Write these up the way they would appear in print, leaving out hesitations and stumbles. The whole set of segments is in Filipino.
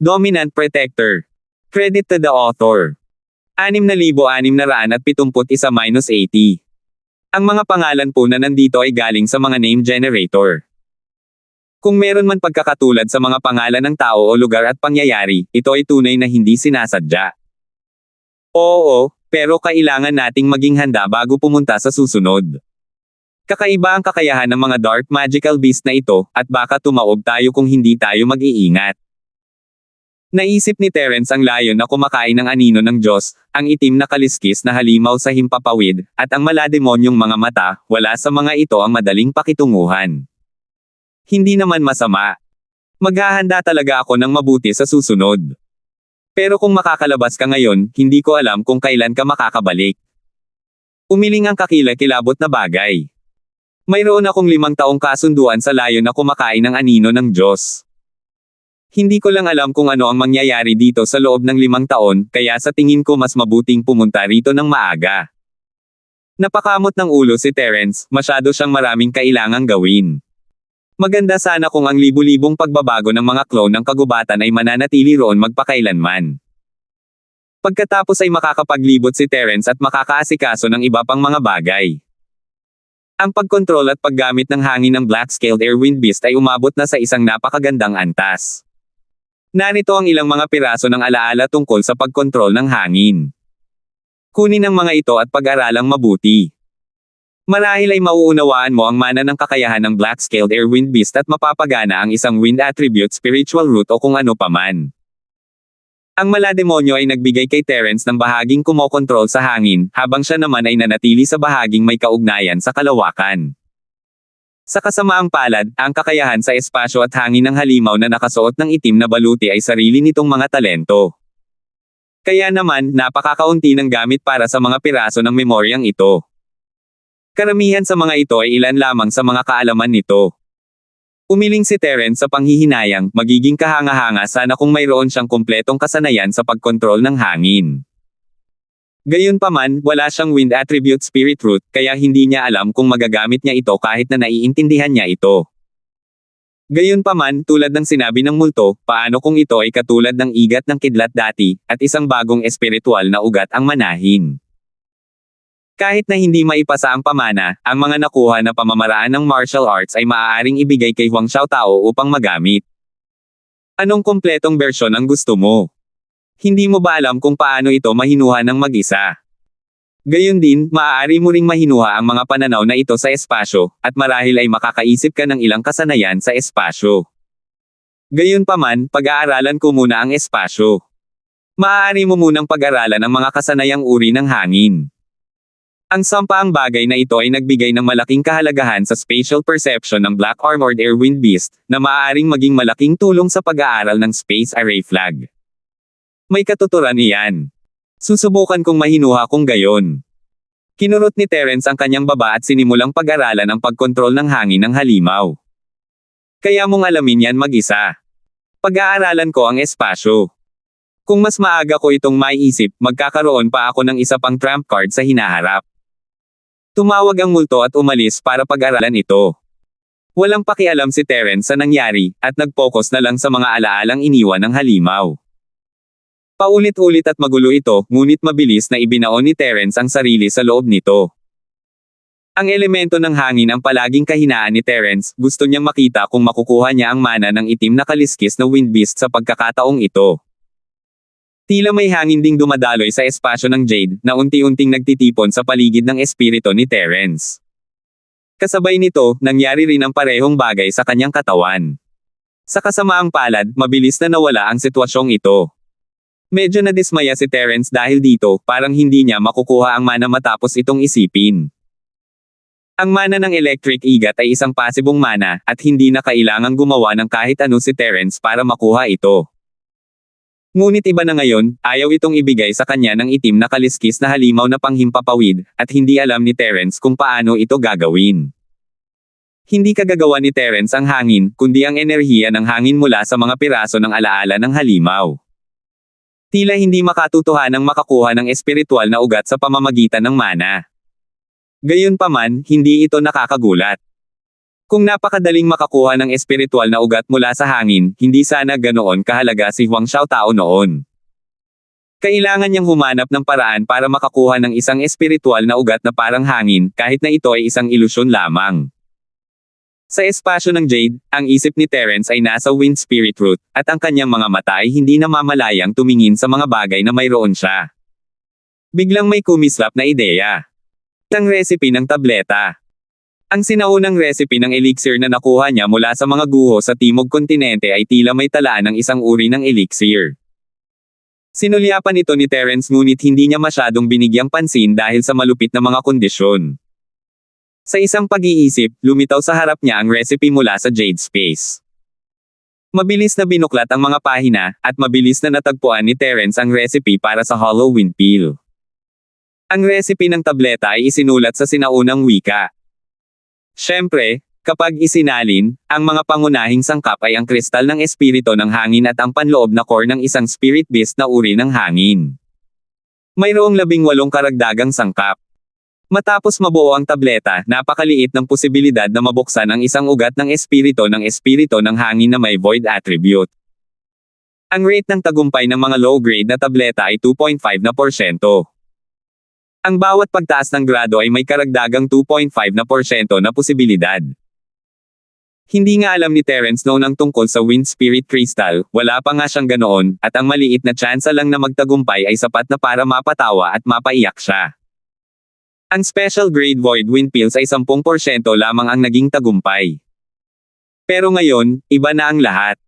Dominant Protector. Credit to the author. 6,671-80. Ang mga pangalan po na nandito ay galing sa mga name generator. Kung meron man pagkakatulad sa mga pangalan ng tao o lugar at pangyayari, ito ay tunay na hindi sinasadya. Oo, pero kailangan nating maging handa bago pumunta sa susunod. Kakaiba ang kakayahan ng mga dark magical beast na ito, at baka tumaob tayo kung hindi tayo mag-iingat. Naisip ni Terence ang layon na kumakain ng anino ng Diyos, ang itim na kaliskis na halimaw sa himpapawid, at ang malademonyong mga mata, wala sa mga ito ang madaling pakitunguhan. Hindi naman masama. Maghahanda talaga ako ng mabuti sa susunod. Pero kung makakalabas ka ngayon, hindi ko alam kung kailan ka makakabalik. Umiling ang kakilakilabot na bagay. Mayroon akong 5 taong kasunduan sa layon na kumakain ng anino ng Diyos. Hindi ko lang alam kung ano ang mangyayari dito sa loob ng 5 taon, kaya sa tingin ko mas mabuting pumunta rito ng maaga. Napakamot ng ulo si Terence, masyado siyang maraming kailangang gawin. Maganda sana kung ang libu-libong pagbabago ng mga clone ng kagubatan ay mananatili roon magpakailanman. Pagkatapos ay makakapaglibot si Terence at makakaasikaso ng iba pang mga bagay. Ang pagkontrol at paggamit ng hangin ng Black-Scaled Airwind Beast ay umabot na sa isang napakagandang antas. Narito ang ilang mga piraso ng alaala tungkol sa pagkontrol ng hangin. Kunin ang mga ito at pag-aralang mabuti. Marahil ay mauunawaan mo ang mana ng kakayahan ng Black-Scaled Airwind Beast at mapapagana ang isang wind attribute spiritual root o kung ano paman. Ang malademonyo ay nagbigay kay Terence ng bahaging kumokontrol sa hangin, habang siya naman ay nanatili sa bahaging may kaugnayan sa kalawakan. Sa kasamaang palad, ang kakayahan sa espasyo at hangin ng halimaw na nakasuot ng itim na baluti ay sarili nitong mga talento. Kaya naman, napakakaunti ng gamit para sa mga piraso ng memoryang ito. Karamihan sa mga ito ay ilan lamang sa mga kaalaman nito. Umiling si Terence sa panghihinayang, magiging kahanga-hanga sana kung mayroon siyang kumpletong kasanayan sa pagkontrol ng hangin. Gayunpaman, wala siyang wind attribute spirit root, kaya hindi niya alam kung magagamit niya ito kahit na naiintindihan niya ito. Gayunpaman, tulad ng sinabi ng multo, paano kung ito ay katulad ng igat ng kidlat dati, at isang bagong espiritual na ugat ang manahin. Kahit na hindi maipasa ang pamana, ang mga nakuha na pamamaraan ng martial arts ay maaaring ibigay kay Huang Xiaotao upang magamit. Anong kumpletong bersyon ang gusto mo? Hindi mo ba alam kung paano ito mahinuha ng mag-isa? Gayon din, maaari mo ring mahinuha ang mga pananaw na ito sa espasyo, at marahil ay makakaisip ka ng ilang kasanayan sa espasyo. Gayunpaman, pag-aaralan ko muna ang espasyo. Maaari mo munang pag-aralan ang mga kasanayang uri ng hangin. Ang sampaang bagay na ito ay nagbigay ng malaking kahalagahan sa spatial perception ng Black Armored Airwind Beast, na maaaring maging malaking tulong sa pag-aaral ng Space Array Flag. May katuturan iyan. Susubukan kong mahinuha kung gayon. Kinurot ni Terence ang kanyang baba at sinimulang pag-aralan ang pagkontrol ng hangin ng halimaw. Kaya mong alamin yan mag-isa. Pag-aaralan ko ang espasyo. Kung mas maaga ko itong maiisip, magkakaroon pa ako ng isa pang trump card sa hinaharap. Tumawag ang multo at umalis para pag-aralan ito. Walang pakialam si Terence sa nangyari, at nag-focus na lang sa mga alaalang iniwan ng halimaw. Paulit-ulit at magulo ito, ngunit mabilis na ibinaon ni Terence ang sarili sa loob nito. Ang elemento ng hangin ang palaging kahinaan ni Terence, gusto niyang makita kung makukuha niya ang mana ng itim na kaliskis na wind beast sa pagkakataong ito. Tila may hangin ding dumadaloy sa espasyo ng Jade, na unti-unting nagtitipon sa paligid ng espiritu ni Terence. Kasabay nito, nangyari rin ang parehong bagay sa kanyang katawan. Sa kasamaang palad, mabilis na nawala ang sitwasyong ito. Medyo nadismaya si Terence dahil dito, parang hindi niya makukuha ang mana matapos itong isipin. Ang mana ng electric igat ay isang pasibong mana, at hindi na kailangang gumawa ng kahit ano si Terence para makuha ito. Ngunit iba na ngayon, ayaw itong ibigay sa kanya ng itim na kaliskis na halimaw na panghimpapawid, at hindi alam ni Terence kung paano ito gagawin. Hindi kagagawa ni Terence ang hangin, kundi ang enerhiya ng hangin mula sa mga piraso ng alaala ng halimaw. Tila hindi makatutuhanang makakuha ng espiritual na ugat sa pamamagitan ng mana. Gayunpaman, hindi ito nakakagulat. Kung napakadaling makakuha ng espiritual na ugat mula sa hangin, hindi sana ganoon kahalaga si Huang Xiaotao noon. Kailangan niyang humanap ng paraan para makakuha ng isang espiritual na ugat na parang hangin, kahit na ito ay isang ilusyon lamang. Sa espasyo ng Jade, ang isip ni Terence ay nasa Wind Spirit Root, at ang kanyang mga mata ay hindi namamalayang tumingin sa mga bagay na mayroon siya. Biglang may kumislap na ideya. Ang recipe ng tableta. Ang sinaunang recipe ng elixir na nakuha niya mula sa mga guho sa Timog Kontinente ay tila may talaan ng isang uri ng elixir. Sinulyapan ito ni Terence ngunit hindi niya masyadong binigyang pansin dahil sa malupit na mga kondisyon. Sa isang pag-iisip, lumitaw sa harap niya ang recipe mula sa Jade Space. Mabilis na binuklat ang mga pahina, at mabilis na natagpuan ni Terence ang recipe para sa Hollow Wind Peel. Ang recipe ng tableta ay isinulat sa sinaunang wika. Siyempre, kapag isinalin, ang mga pangunahing sangkap ay ang kristal ng espiritu ng hangin at ang panloob na core ng isang spirit beast na uri ng hangin. Mayroong 18 karagdagang sangkap. Matapos mabuo ang tableta, napakaliit ng posibilidad na mabuksan ang isang ugat ng espiritu ng hangin na may void attribute. Ang rate ng tagumpay ng mga low-grade na tableta ay 2.5%. Ang bawat pagtaas ng grado ay may karagdagang 2.5% na posibilidad. Hindi nga alam ni Terence noon ang tungkol sa Wind Spirit Crystal, wala pa nga siyang ganoon, at ang maliit na tsansa lang na magtagumpay ay sapat na para mapatawa at mapaiyak siya. Ang special grade Void Wind Pills ay 10% lamang ang naging tagumpay. Pero ngayon, iba na ang lahat.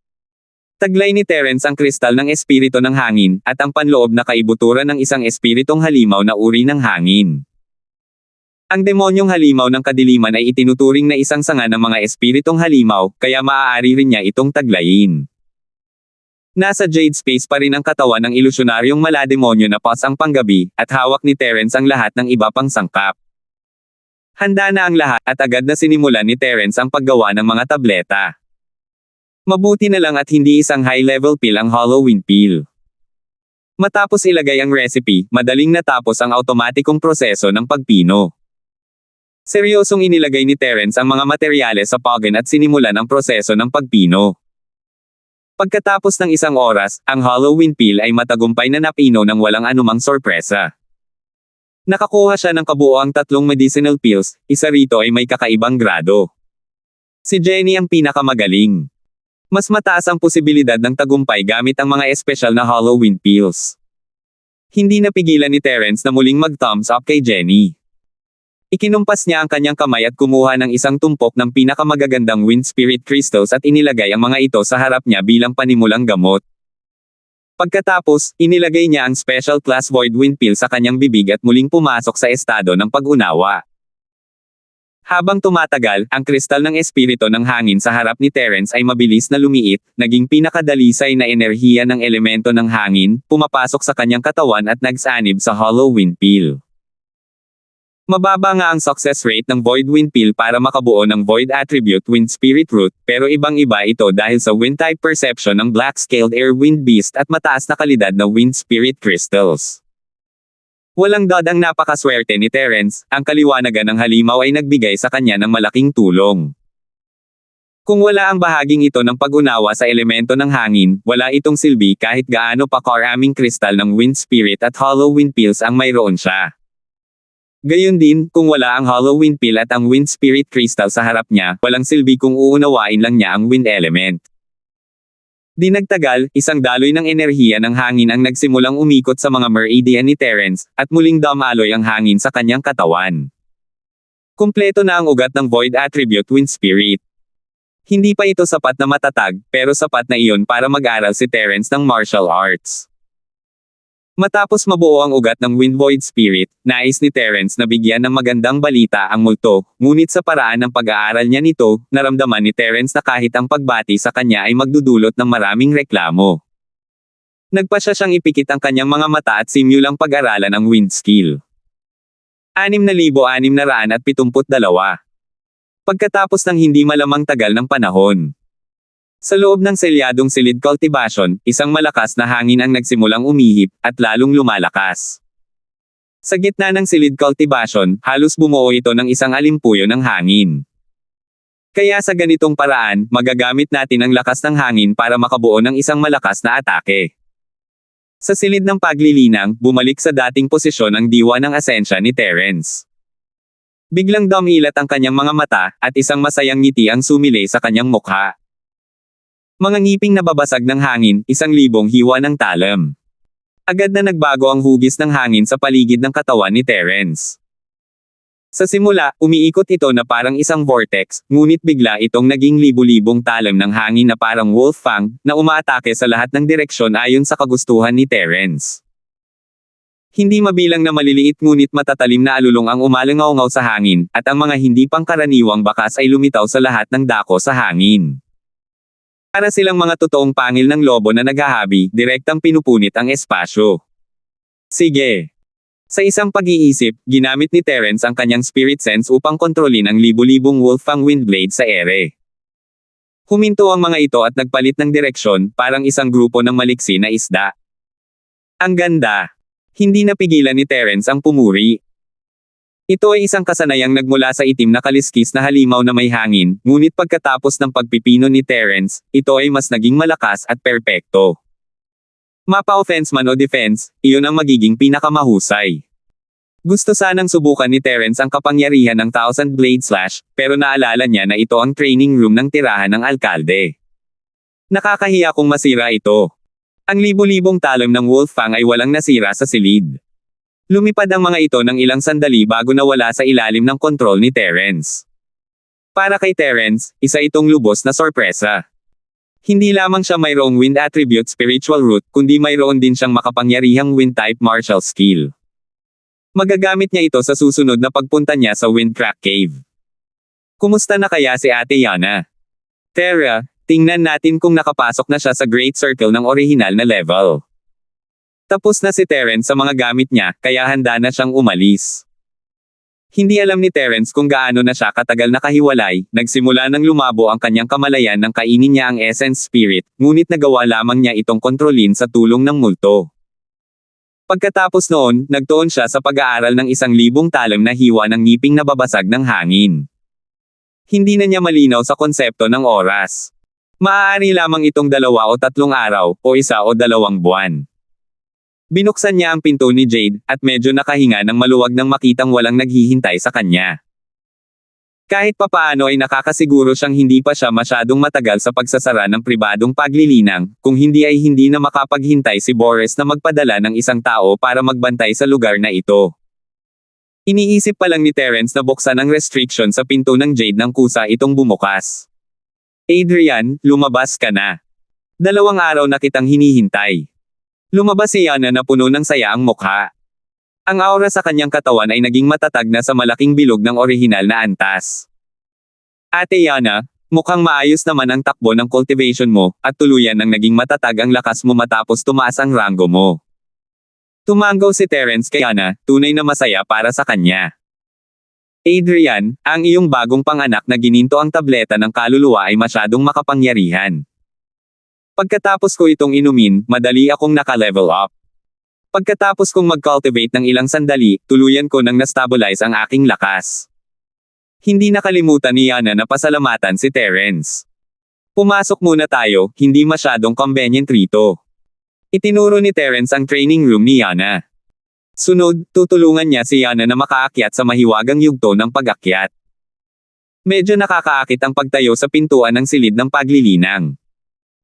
Taglay ni Terence ang kristal ng espiritu ng hangin, at ang panloob na kaibuturan ng isang espiritong halimaw na uri ng hangin. Ang demonyong halimaw ng kadiliman ay itinuturing na isang sanga ng mga espiritong halimaw, kaya maaari rin niya itong taglayin. Nasa Jade Space pa rin ang katawan ng ilusyonaryong malademonyo na Paz ang panggabi, at hawak ni Terence ang lahat ng iba pang sangkap. Handa na ang lahat, at agad na sinimulan ni Terence ang paggawa ng mga tableta. Mabuti na lang at hindi isang high-level pill ang Hollow Wind Peel. Matapos ilagay ang recipe, madaling natapos ang automatikong proseso ng pagpino. Seryosong inilagay ni Terence ang mga materyales sa pagin at sinimulan ang proseso ng pagpino. Pagkatapos ng isang oras, ang Hollow Wind Peel ay matagumpay na napino ng walang anumang sorpresa. Nakakuha siya ng kabuoang 3 medicinal pills, isa rito ay may kakaibang grado. Si Jenny ang pinakamagaling. Mas mataas ang posibilidad ng tagumpay gamit ang mga espesyal na Hollow Wind Pills. Hindi napigilan ni Terence na muling mag-thumbs up kay Jenny. Ikinumpas niya ang kanyang kamay at kumuha ng isang tumpok ng pinakamagagandang Wind Spirit Crystals at inilagay ang mga ito sa harap niya bilang panimulang gamot. Pagkatapos, inilagay niya ang Special Class Void Wind Pill sa kanyang bibig at muling pumasok sa estado ng pag-unawa. Habang tumatagal, ang kristal ng espiritu ng hangin sa harap ni Terence ay mabilis na lumiit, naging pinakadalisay na enerhiya ng elemento ng hangin, pumapasok sa kanyang katawan at nagsanib sa Hollow Wind Peel. Mababa nga ang success rate ng Void Wind Peel para makabuo ng Void Attribute Wind Spirit Root, pero ibang-iba ito dahil sa Wind Type Perception ng Black-Scaled Air Wind Beast at mataas na kalidad na Wind Spirit Crystals. Walang dod ang napakaswerte ni Terence, ang kaliwanagan ng halimaw ay nagbigay sa kanya ng malaking tulong. Kung wala ang bahaging ito ng pag-unawa sa elemento ng hangin, wala itong silbi kahit gaano pa karaming kristal ng Wind Spirit at Hollow Wind Pills ang mayroon siya. Gayun din, kung wala ang Hollow Wind Pill at ang Wind Spirit Crystal sa harap niya, walang silbi kung uunawain lang niya ang wind element. Di nagtagal, isang daloy ng enerhiya ng hangin ang nagsimulang umikot sa mga meridian ni Terence, at muling dumaloy ang hangin sa kanyang katawan. Kumpleto na ang ugat ng Void Attribute Wind Spirit. Hindi pa ito sapat na matatag, pero sapat na iyon para mag-aral si Terence ng martial arts. Matapos mabuo ang ugat ng Wind Void Spirit, nais ni Terence na bigyan ng magandang balita ang multo, ngunit sa paraan ng pag-aaral niya nito, naramdaman ni Terence na kahit ang pagbati sa kanya ay magdudulot ng maraming reklamo. Nagpasya siyang ipikit ang kanyang mga mata at simulang pag-aralan ang wind skill. 6,672. Pagkatapos ng hindi malamang tagal ng panahon. Sa loob ng selyadong silid cultivation, isang malakas na hangin ang nagsimulang umihip, at lalong lumalakas. Sa gitna ng silid cultivation, halos bumuo ito ng isang alimpuyo ng hangin. Kaya sa ganitong paraan, magagamit natin ang lakas ng hangin para makabuo ng isang malakas na atake. Sa silid ng paglilinang, bumalik sa dating posisyon ang diwa ng asensya ni Terence. Biglang dumilat ang kanyang mga mata, at isang masayang ngiti ang sumilay sa kanyang mukha. Mga ngiping nababasag ng hangin, 1,000 hiwa ng talam. Agad na nagbago ang hugis ng hangin sa paligid ng katawan ni Terence. Sa simula, umiikot ito na parang isang vortex, ngunit bigla itong naging libu-libong talam ng hangin na parang wolf fang, na umaatake sa lahat ng direksyon ayon sa kagustuhan ni Terence. Hindi mabilang na maliliit ngunit matatalim na alulong ang umalangaw sa hangin, at ang mga hindi pangkaraniwang bakas ay lumitaw sa lahat ng dako sa hangin. Para silang mga totoong pangil ng lobo na naghahabi, direktang pinupunit ang espasyo. Sige. Sa isang pag-iisip, ginamit ni Terence ang kanyang spirit sense upang kontrolin ang libu-libong Wolfang Windblade sa ere. Huminto ang mga ito at nagpalit ng direksyon, parang isang grupo ng maliksi na isda. Ang ganda! Hindi napigilan ni Terence ang pumuri. Ito ay isang kasanayang nagmula sa itim na kaliskis na halimaw na may hangin, ngunit pagkatapos ng pagpipino ni Terence, ito ay mas naging malakas at perpekto. Mapa-offense man o defense, iyon ang magiging pinakamahusay. Gusto sanang subukan ni Terence ang kapangyarihan ng Thousand Blade Slash, pero naalala niya na ito ang training room ng tirahan ng alkalde. Nakakahiya kung masira ito. Ang libu-libong talam ng Wolfang ay walang nasira sa silid. Lumipad ang mga ito ng ilang sandali bago nawala sa ilalim ng kontrol ni Terence. Para kay Terence, isa itong lubos na sorpresa. Hindi lamang siya mayroong wind attribute spiritual root, kundi mayroon din siyang makapangyarihang wind type martial skill. Magagamit niya ito sa susunod na pagpunta niya sa Windcrack Cave. Kumusta na kaya si Ate Yana? Tara, tingnan natin kung nakapasok na siya sa Great Circle ng orihinal na level. Tapos na si Terence sa mga gamit niya, kaya handa na siyang umalis. Hindi alam ni Terence kung gaano na siya katagal nakahiwalay, nagsimula nang lumabo ang kanyang kamalayan nang kainin niya ang essence spirit, ngunit nagawa lamang niya itong kontrolin sa tulong ng multo. Pagkatapos noon, nagtuon siya sa pag-aaral ng 1,000 talam na hiwa ng ngiping nababasag ng hangin. Hindi na niya malinaw sa konsepto ng oras. Maaari lamang itong 2 o 3 araw, o 1 o 2 buwan. Binuksan niya ang pinto ni Jade, at medyo nakahinga ng maluwag nang makitang walang naghihintay sa kanya. Kahit papaano ay nakakasiguro siyang hindi pa siya masyadong matagal sa pagsasara ng pribadong paglilinang, kung hindi ay hindi na makapaghintay si Boris na magpadala ng isang tao para magbantay sa lugar na ito. Iniisip pa lang ni Terence na buksan ang restriction sa pinto ng Jade nang kusa itong bumukas. Adrian, lumabas ka na. 2 araw na kitang hinihintay. Lumabas si Yana na puno ng saya ang mukha. Ang aura sa kanyang katawan ay naging matatag na sa malaking bilog ng orihinal na antas. Ate Yana, mukhang maayos naman ang takbo ng cultivation mo, at tuluyan nang naging matatag ang lakas mo matapos tumaas ang ranggo mo. Tumanggaw si Terence kay Yana, tunay na masaya para sa kanya. Adrian, ang iyong bagong panganak na gininto ang tableta ng kaluluwa ay masyadong makapangyarihan. Pagkatapos ko itong inumin, madali akong naka-level up. Pagkatapos kong mag-cultivate ng ilang sandali, tuluyan ko nang na-stabilize ang aking lakas. Hindi nakalimutan ni Yana na pasalamatan si Terence. Pumasok muna tayo, hindi masyadong convenient rito. Itinuro ni Terence ang training room ni Yana. Sunod, tutulungan niya si Yana na makaakyat sa mahiwagang yugto ng pag-akyat. Medyo nakakaakit ang pagtayo sa pintuan ng silid ng paglilinang.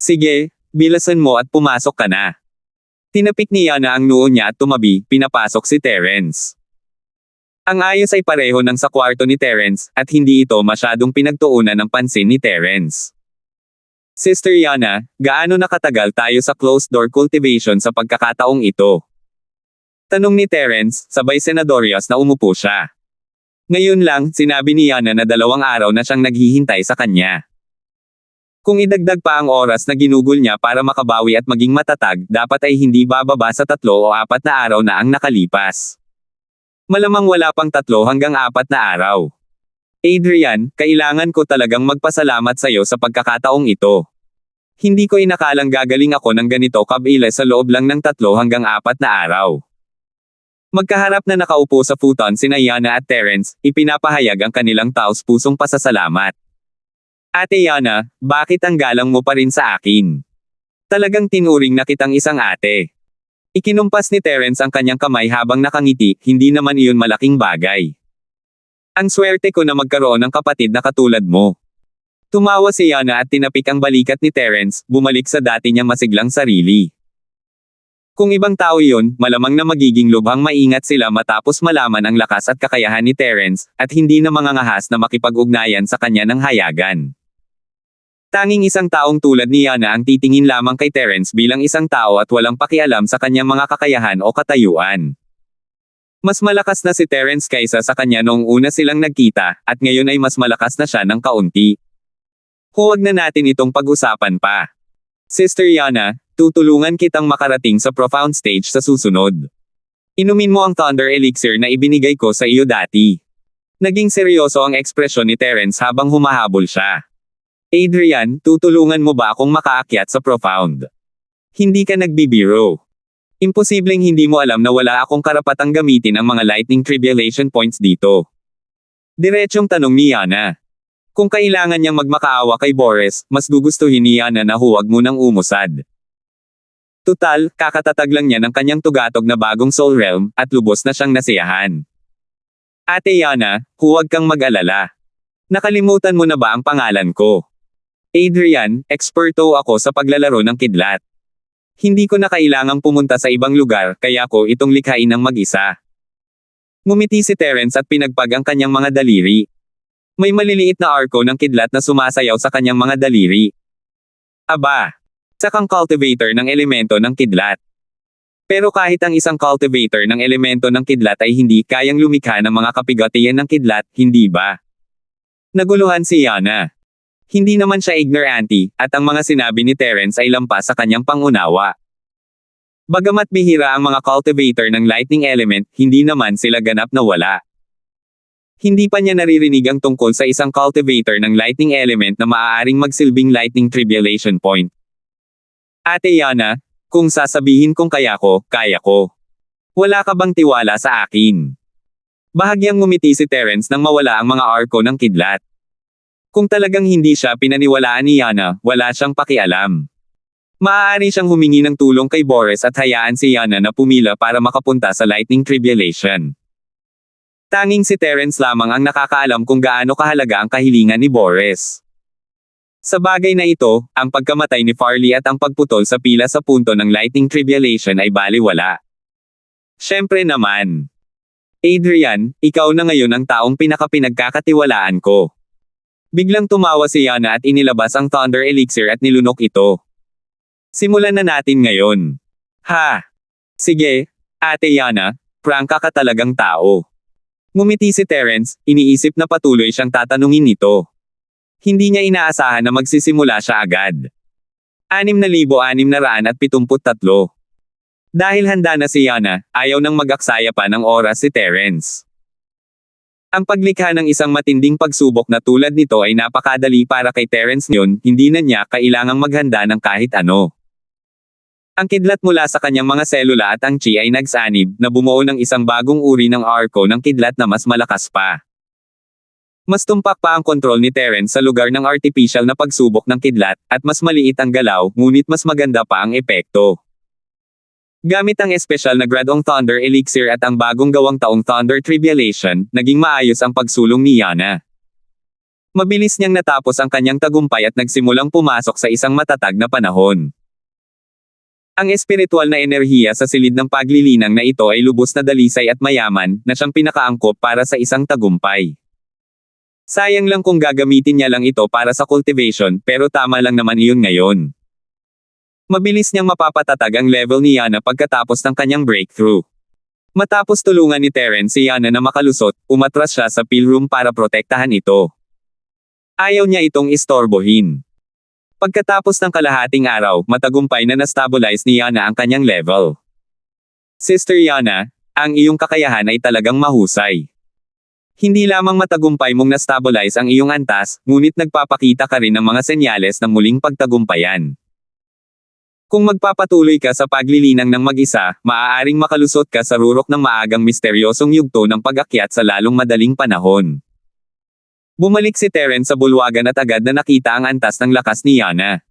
Sige, bilasan mo at pumasok ka na. Tinapik ni Yana ang noo niya at tumabi, pinapasok si Terence. Ang ayos ay pareho ng sa kwarto ni Terence, at hindi ito masyadong pinagtuunan ng pansin ni Terence. Sister Yana, gaano nakatagal tayo sa closed-door cultivation sa pagkakataong ito? Tanong ni Terence, sabay senadorias na umupo siya. Ngayon lang, sinabi ni Yana na 2 araw na siyang naghihintay sa kanya. Kung idagdag pa ang oras na ginugol niya para makabawi at maging matatag, dapat ay hindi bababa sa 3 o 4 na araw na ang nakalipas. Malamang wala pang 3 hanggang 4 na araw. Adrian, kailangan ko talagang magpasalamat sa iyo sa pagkakataong ito. Hindi ko inakalang gagaling ako ng ganito kabila sa loob lang ng 3 hanggang 4 na araw. Magkaharap na nakaupo sa futon sina Yana at Terence, ipinapahayag ang kanilang taos-pusong pasasalamat. Ate Yana, bakit ang galang mo pa rin sa akin? Talagang tinuring na kitang isang ate. Ikinumpas ni Terence ang kanyang kamay habang nakangiti, hindi naman iyon malaking bagay. Ang swerte ko na magkaroon ng kapatid na katulad mo. Tumawa si Yana at tinapik ang balikat ni Terence, bumalik sa dati niyang masiglang sarili. Kung ibang tao iyon, malamang na magiging lubhang maingat sila matapos malaman ang lakas at kakayahan ni Terence, at hindi na mangangahas na makipag-ugnayan sa kanya ng hayagan. Tanging isang taong tulad ni Yana ang titingin lamang kay Terence bilang isang tao at walang pakialam sa kanyang mga kakayahan o katayuan. Mas malakas na si Terence kaysa sa kanya noong una silang nagkita, at ngayon ay mas malakas na siya ng kaunti. Huwag na natin itong pag-usapan pa. Sister Yana, tutulungan kitang makarating sa profound stage sa susunod. Inumin mo ang Thunder Elixir na ibinigay ko sa iyo dati. Naging seryoso ang ekspresyon ni Terence habang humahabol siya. Adrian, tutulungan mo ba akong makaakyat sa profound? Hindi ka nagbibiro. Imposibleng hindi mo alam na wala akong karapatang gamitin ang mga lightning tribulation points dito. Diretsong tanong ni Yana. Kung kailangan niyang magmakaawa kay Boris, mas gugustuhin ni Yana na huwag munang umusad. Tutal, kakatatag lang niya ng kanyang tugatog na bagong Soul Realm, at lubos na siyang nasiyahan. Ate Yana, huwag kang mag-alala. Nakalimutan mo na ba ang pangalan ko? Adrian, eksperto ako sa paglalaro ng kidlat. Hindi ko na kailangang pumunta sa ibang lugar, kaya ko itong likhain ng mag-isa. Ngumiti si Terence at pinagpag ang kanyang mga daliri. May maliliit na arko ng kidlat na sumasayaw sa kanyang mga daliri. Aba! Sakang cultivator ng elemento ng kidlat. Pero kahit ang isang cultivator ng elemento ng kidlat ay hindi kayang lumikha ng mga kapigatian ng kidlat, hindi ba? Naguluhan si Yana. Hindi naman siya ignorante, at ang mga sinabi ni Terence ay lampas sa kanyang pangunawa. Bagamat bihira ang mga cultivator ng lightning element, hindi naman sila ganap na wala. Hindi pa niya naririnig ang tungkol sa isang cultivator ng lightning element na maaaring magsilbing lightning tribulation point. Ate Yana, kung sasabihin kong kaya ko, kaya ko. Wala ka bang tiwala sa akin? Bahagyang ngumiti si Terence nang mawala ang mga arko ng kidlat. Kung talagang hindi siya pinaniwalaan ni Yana, wala siyang pakialam. Maaari siyang humingi ng tulong kay Boris at hayaan si Yana na pumila para makapunta sa lightning tribulation. Tanging si Terence lamang ang nakakaalam kung gaano kahalaga ang kahilingan ni Boris. Sa bagay na ito, ang pagkamatay ni Farley at ang pagputol sa pila sa punto ng lightning tribulation ay baliwala. Siyempre naman. Adrian, ikaw na ngayon ang taong pinakapinagkakatiwalaan ko. Biglang tumawa si Yana at inilabas ang Thunder Elixir at nilunok ito. Simulan na natin ngayon. Ha! Sige, Ate Yana, prangka ka talagang tao. Ngumiti si Terence, iniisip na patuloy siyang tatanungin nito. Hindi niya inaasahan na magsisimula siya agad. 6,673. Dahil handa na si Yana, ayaw nang mag-aksaya pa ng oras si Terence. Ang paglikha ng isang matinding pagsubok na tulad nito ay napakadali para kay Terence ngayon, hindi na niya kailangang maghanda ng kahit ano. Ang kidlat mula sa kanyang mga selula at ang chi ay nagsanib, na bumuo ng isang bagong uri ng arko ng kidlat na mas malakas pa. Mas tumpak pa ang kontrol ni Terence sa lugar ng artificial na pagsubok ng kidlat, at mas maliit ang galaw, ngunit mas maganda pa ang epekto. Gamit ang espesyal na gradong Thunder Elixir at ang bagong gawang taong Thunder Tribulation, naging maayos ang pagsulong ni Yana. Mabilis niyang natapos ang kanyang tagumpay at nagsimulang pumasok sa isang matatag na panahon. Ang espiritual na enerhiya sa silid ng paglilinang na ito ay lubos na dalisay at mayaman, na siyang pinakaangkop para sa isang tagumpay. Sayang lang kung gagamitin niya lang ito para sa cultivation, pero tama lang naman iyon ngayon. Mabilis niyang mapapatatag ang level ni Yana pagkatapos ng kanyang breakthrough. Matapos tulungan ni Terence si Yana na makalusot, umatras siya sa pill room para protektahan ito. Ayaw niya itong istorbohin. Pagkatapos ng kalahating araw, matagumpay na na-stabilize ni Yana ang kanyang level. Sister Yana, ang iyong kakayahan ay talagang mahusay. Hindi lamang matagumpay mong na-stabilize ang iyong antas, ngunit nagpapakita ka rin ng mga senyales ng muling pagtagumpayan. Kung magpapatuloy ka sa paglilinang ng mag-isa, maaaring makalusot ka sa rurok ng maagang misteryosong yugto ng pag-akyat sa lalong madaling panahon. Bumalik si Terence sa bulwagan at agad na nakita ang antas ng lakas ni Yana.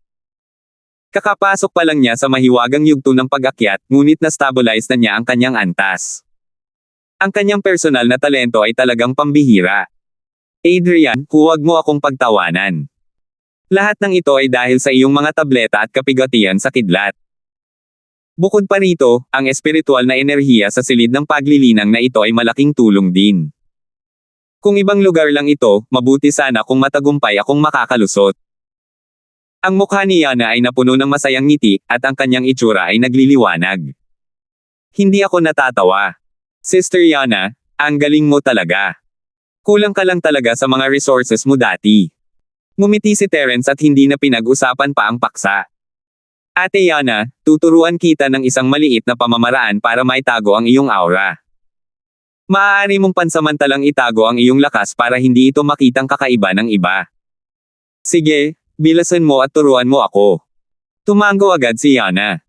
Kakapasok pa lang niya sa mahiwagang yugto ng pag-akyat, ngunit na-stabilize na niya ang kanyang antas. Ang kanyang personal na talento ay talagang pambihira. Adrian, huwag mo akong pagtawanan. Lahat ng ito ay dahil sa iyong mga tableta at kapigatian sa kidlat. Bukod pa rito, ang espiritual na enerhiya sa silid ng paglilinang na ito ay malaking tulong din. Kung ibang lugar lang ito, mabuti sana kung matagumpay akong makakalusot. Ang mukha ni Yana ay napuno ng masayang ngiti, at ang kanyang itsura ay nagliliwanag. Hindi ako natatawa. Sister Yana, ang galing mo talaga. Kulang ka lang talaga sa mga resources mo dati. Ngumiti si Terence at hindi na pinag-usapan pa ang paksa. Ate Yana, tuturuan kita ng isang maliit na pamamaraan para maitago ang iyong aura. Maaari mong pansamantalang itago ang iyong lakas para hindi ito makitang kakaiba ng iba. Sige, bilasan mo at turuan mo ako. Tumango agad si Yana.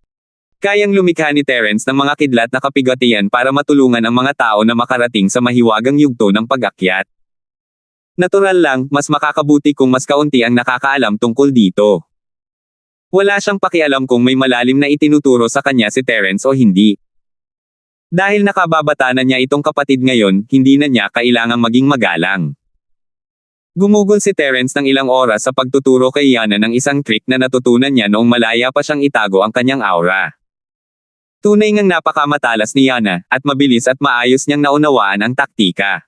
Kayang lumikha ni Terence ng mga kidlat na kapigatian para matulungan ang mga tao na makarating sa mahiwagang yugto ng pag-akyat. Natural lang, mas makakabuti kung mas kaunti ang nakakaalam tungkol dito. Wala siyang pakialam kung may malalim na itinuturo sa kanya si Terence o hindi. Dahil nakababata na niya itong kapatid ngayon, hindi na niya kailangang maging magalang. Gumugol si Terence ng ilang oras sa pagtuturo kay Yana ng isang trick na natutunan niya noong malaya pa siyang itago ang kanyang aura. Tunay ngang napakamatalas ni Yana, at mabilis at maayos niyang naunawaan ang taktika.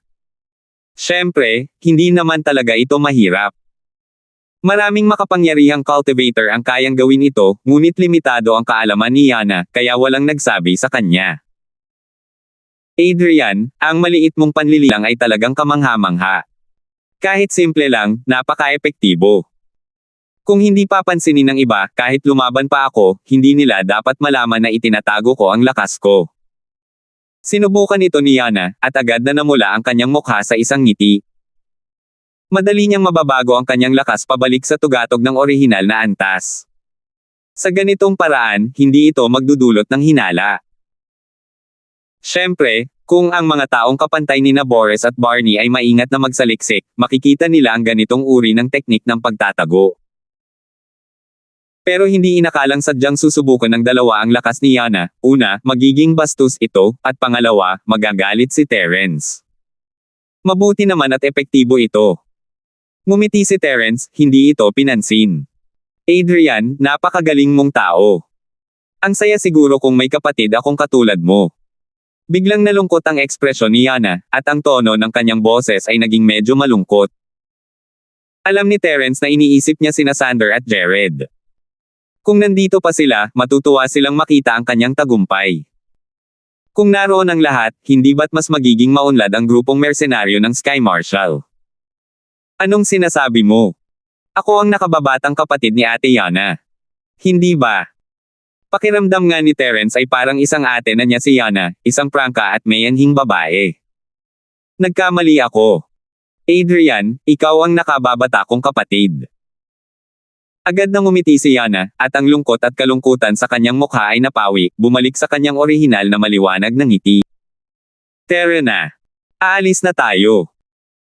Siyempre, hindi naman talaga ito mahirap. Maraming makapangyarihang cultivator ang kayang gawin ito, ngunit limitado ang kaalaman ni Yana, kaya walang nagsabi sa kanya. Adrian, ang maliit mong panlililang ay talagang kamangha-mangha. Kahit simple lang, napaka-epektibo. Kung hindi papansinin ng iba, kahit lumaban pa ako, hindi nila dapat malaman na itinatago ko ang lakas ko. Sinubukan ito ni Yana, at agad na namula ang kanyang mukha sa isang ngiti. Madali niyang mababago ang kanyang lakas pabalik sa tugatog ng orihinal na antas. Sa ganitong paraan, hindi ito magdudulot ng hinala. Siyempre, kung ang mga taong kapantay ni na Boris at Barney ay maingat na magsaliksik, makikita nila ang ganitong uri ng teknik ng pagtatago. Pero hindi inakalang sadyang susubukan ng dalawa ang lakas ni Yana. Una, magiging bastos ito, at pangalawa, magagalit si Terence. Mabuti naman at epektibo ito. Ngumiti si Terence, hindi ito pinansin. Adrian, napakagaling mong tao. Ang saya siguro kung may kapatid akong katulad mo. Biglang nalungkot ang ekspresyon ni Yana, at ang tono ng kanyang boses ay naging medyo malungkot. Alam ni Terence na iniisip niya sina Sander at Jared. Kung nandito pa sila, matutuwa silang makita ang kanyang tagumpay. Kung naroon ang lahat, hindi ba't mas magiging maunlad ang grupong mersenaryo ng Sky Marshal? Anong sinasabi mo? Ako ang nakababatang kapatid ni Ate Yana. Hindi ba? Pakiramdam nga ni Terence ay parang isang ate na niya si Yana, isang prangka at mayanhing babae. Nagkamali ako. Adrian, ikaw ang nakababata kong kapatid. Agad na ngumiti si Yana, at ang lungkot at kalungkutan sa kanyang mukha ay napawi, bumalik sa kanyang orihinal na maliwanag na ngiti. Tara na. Aalis na tayo.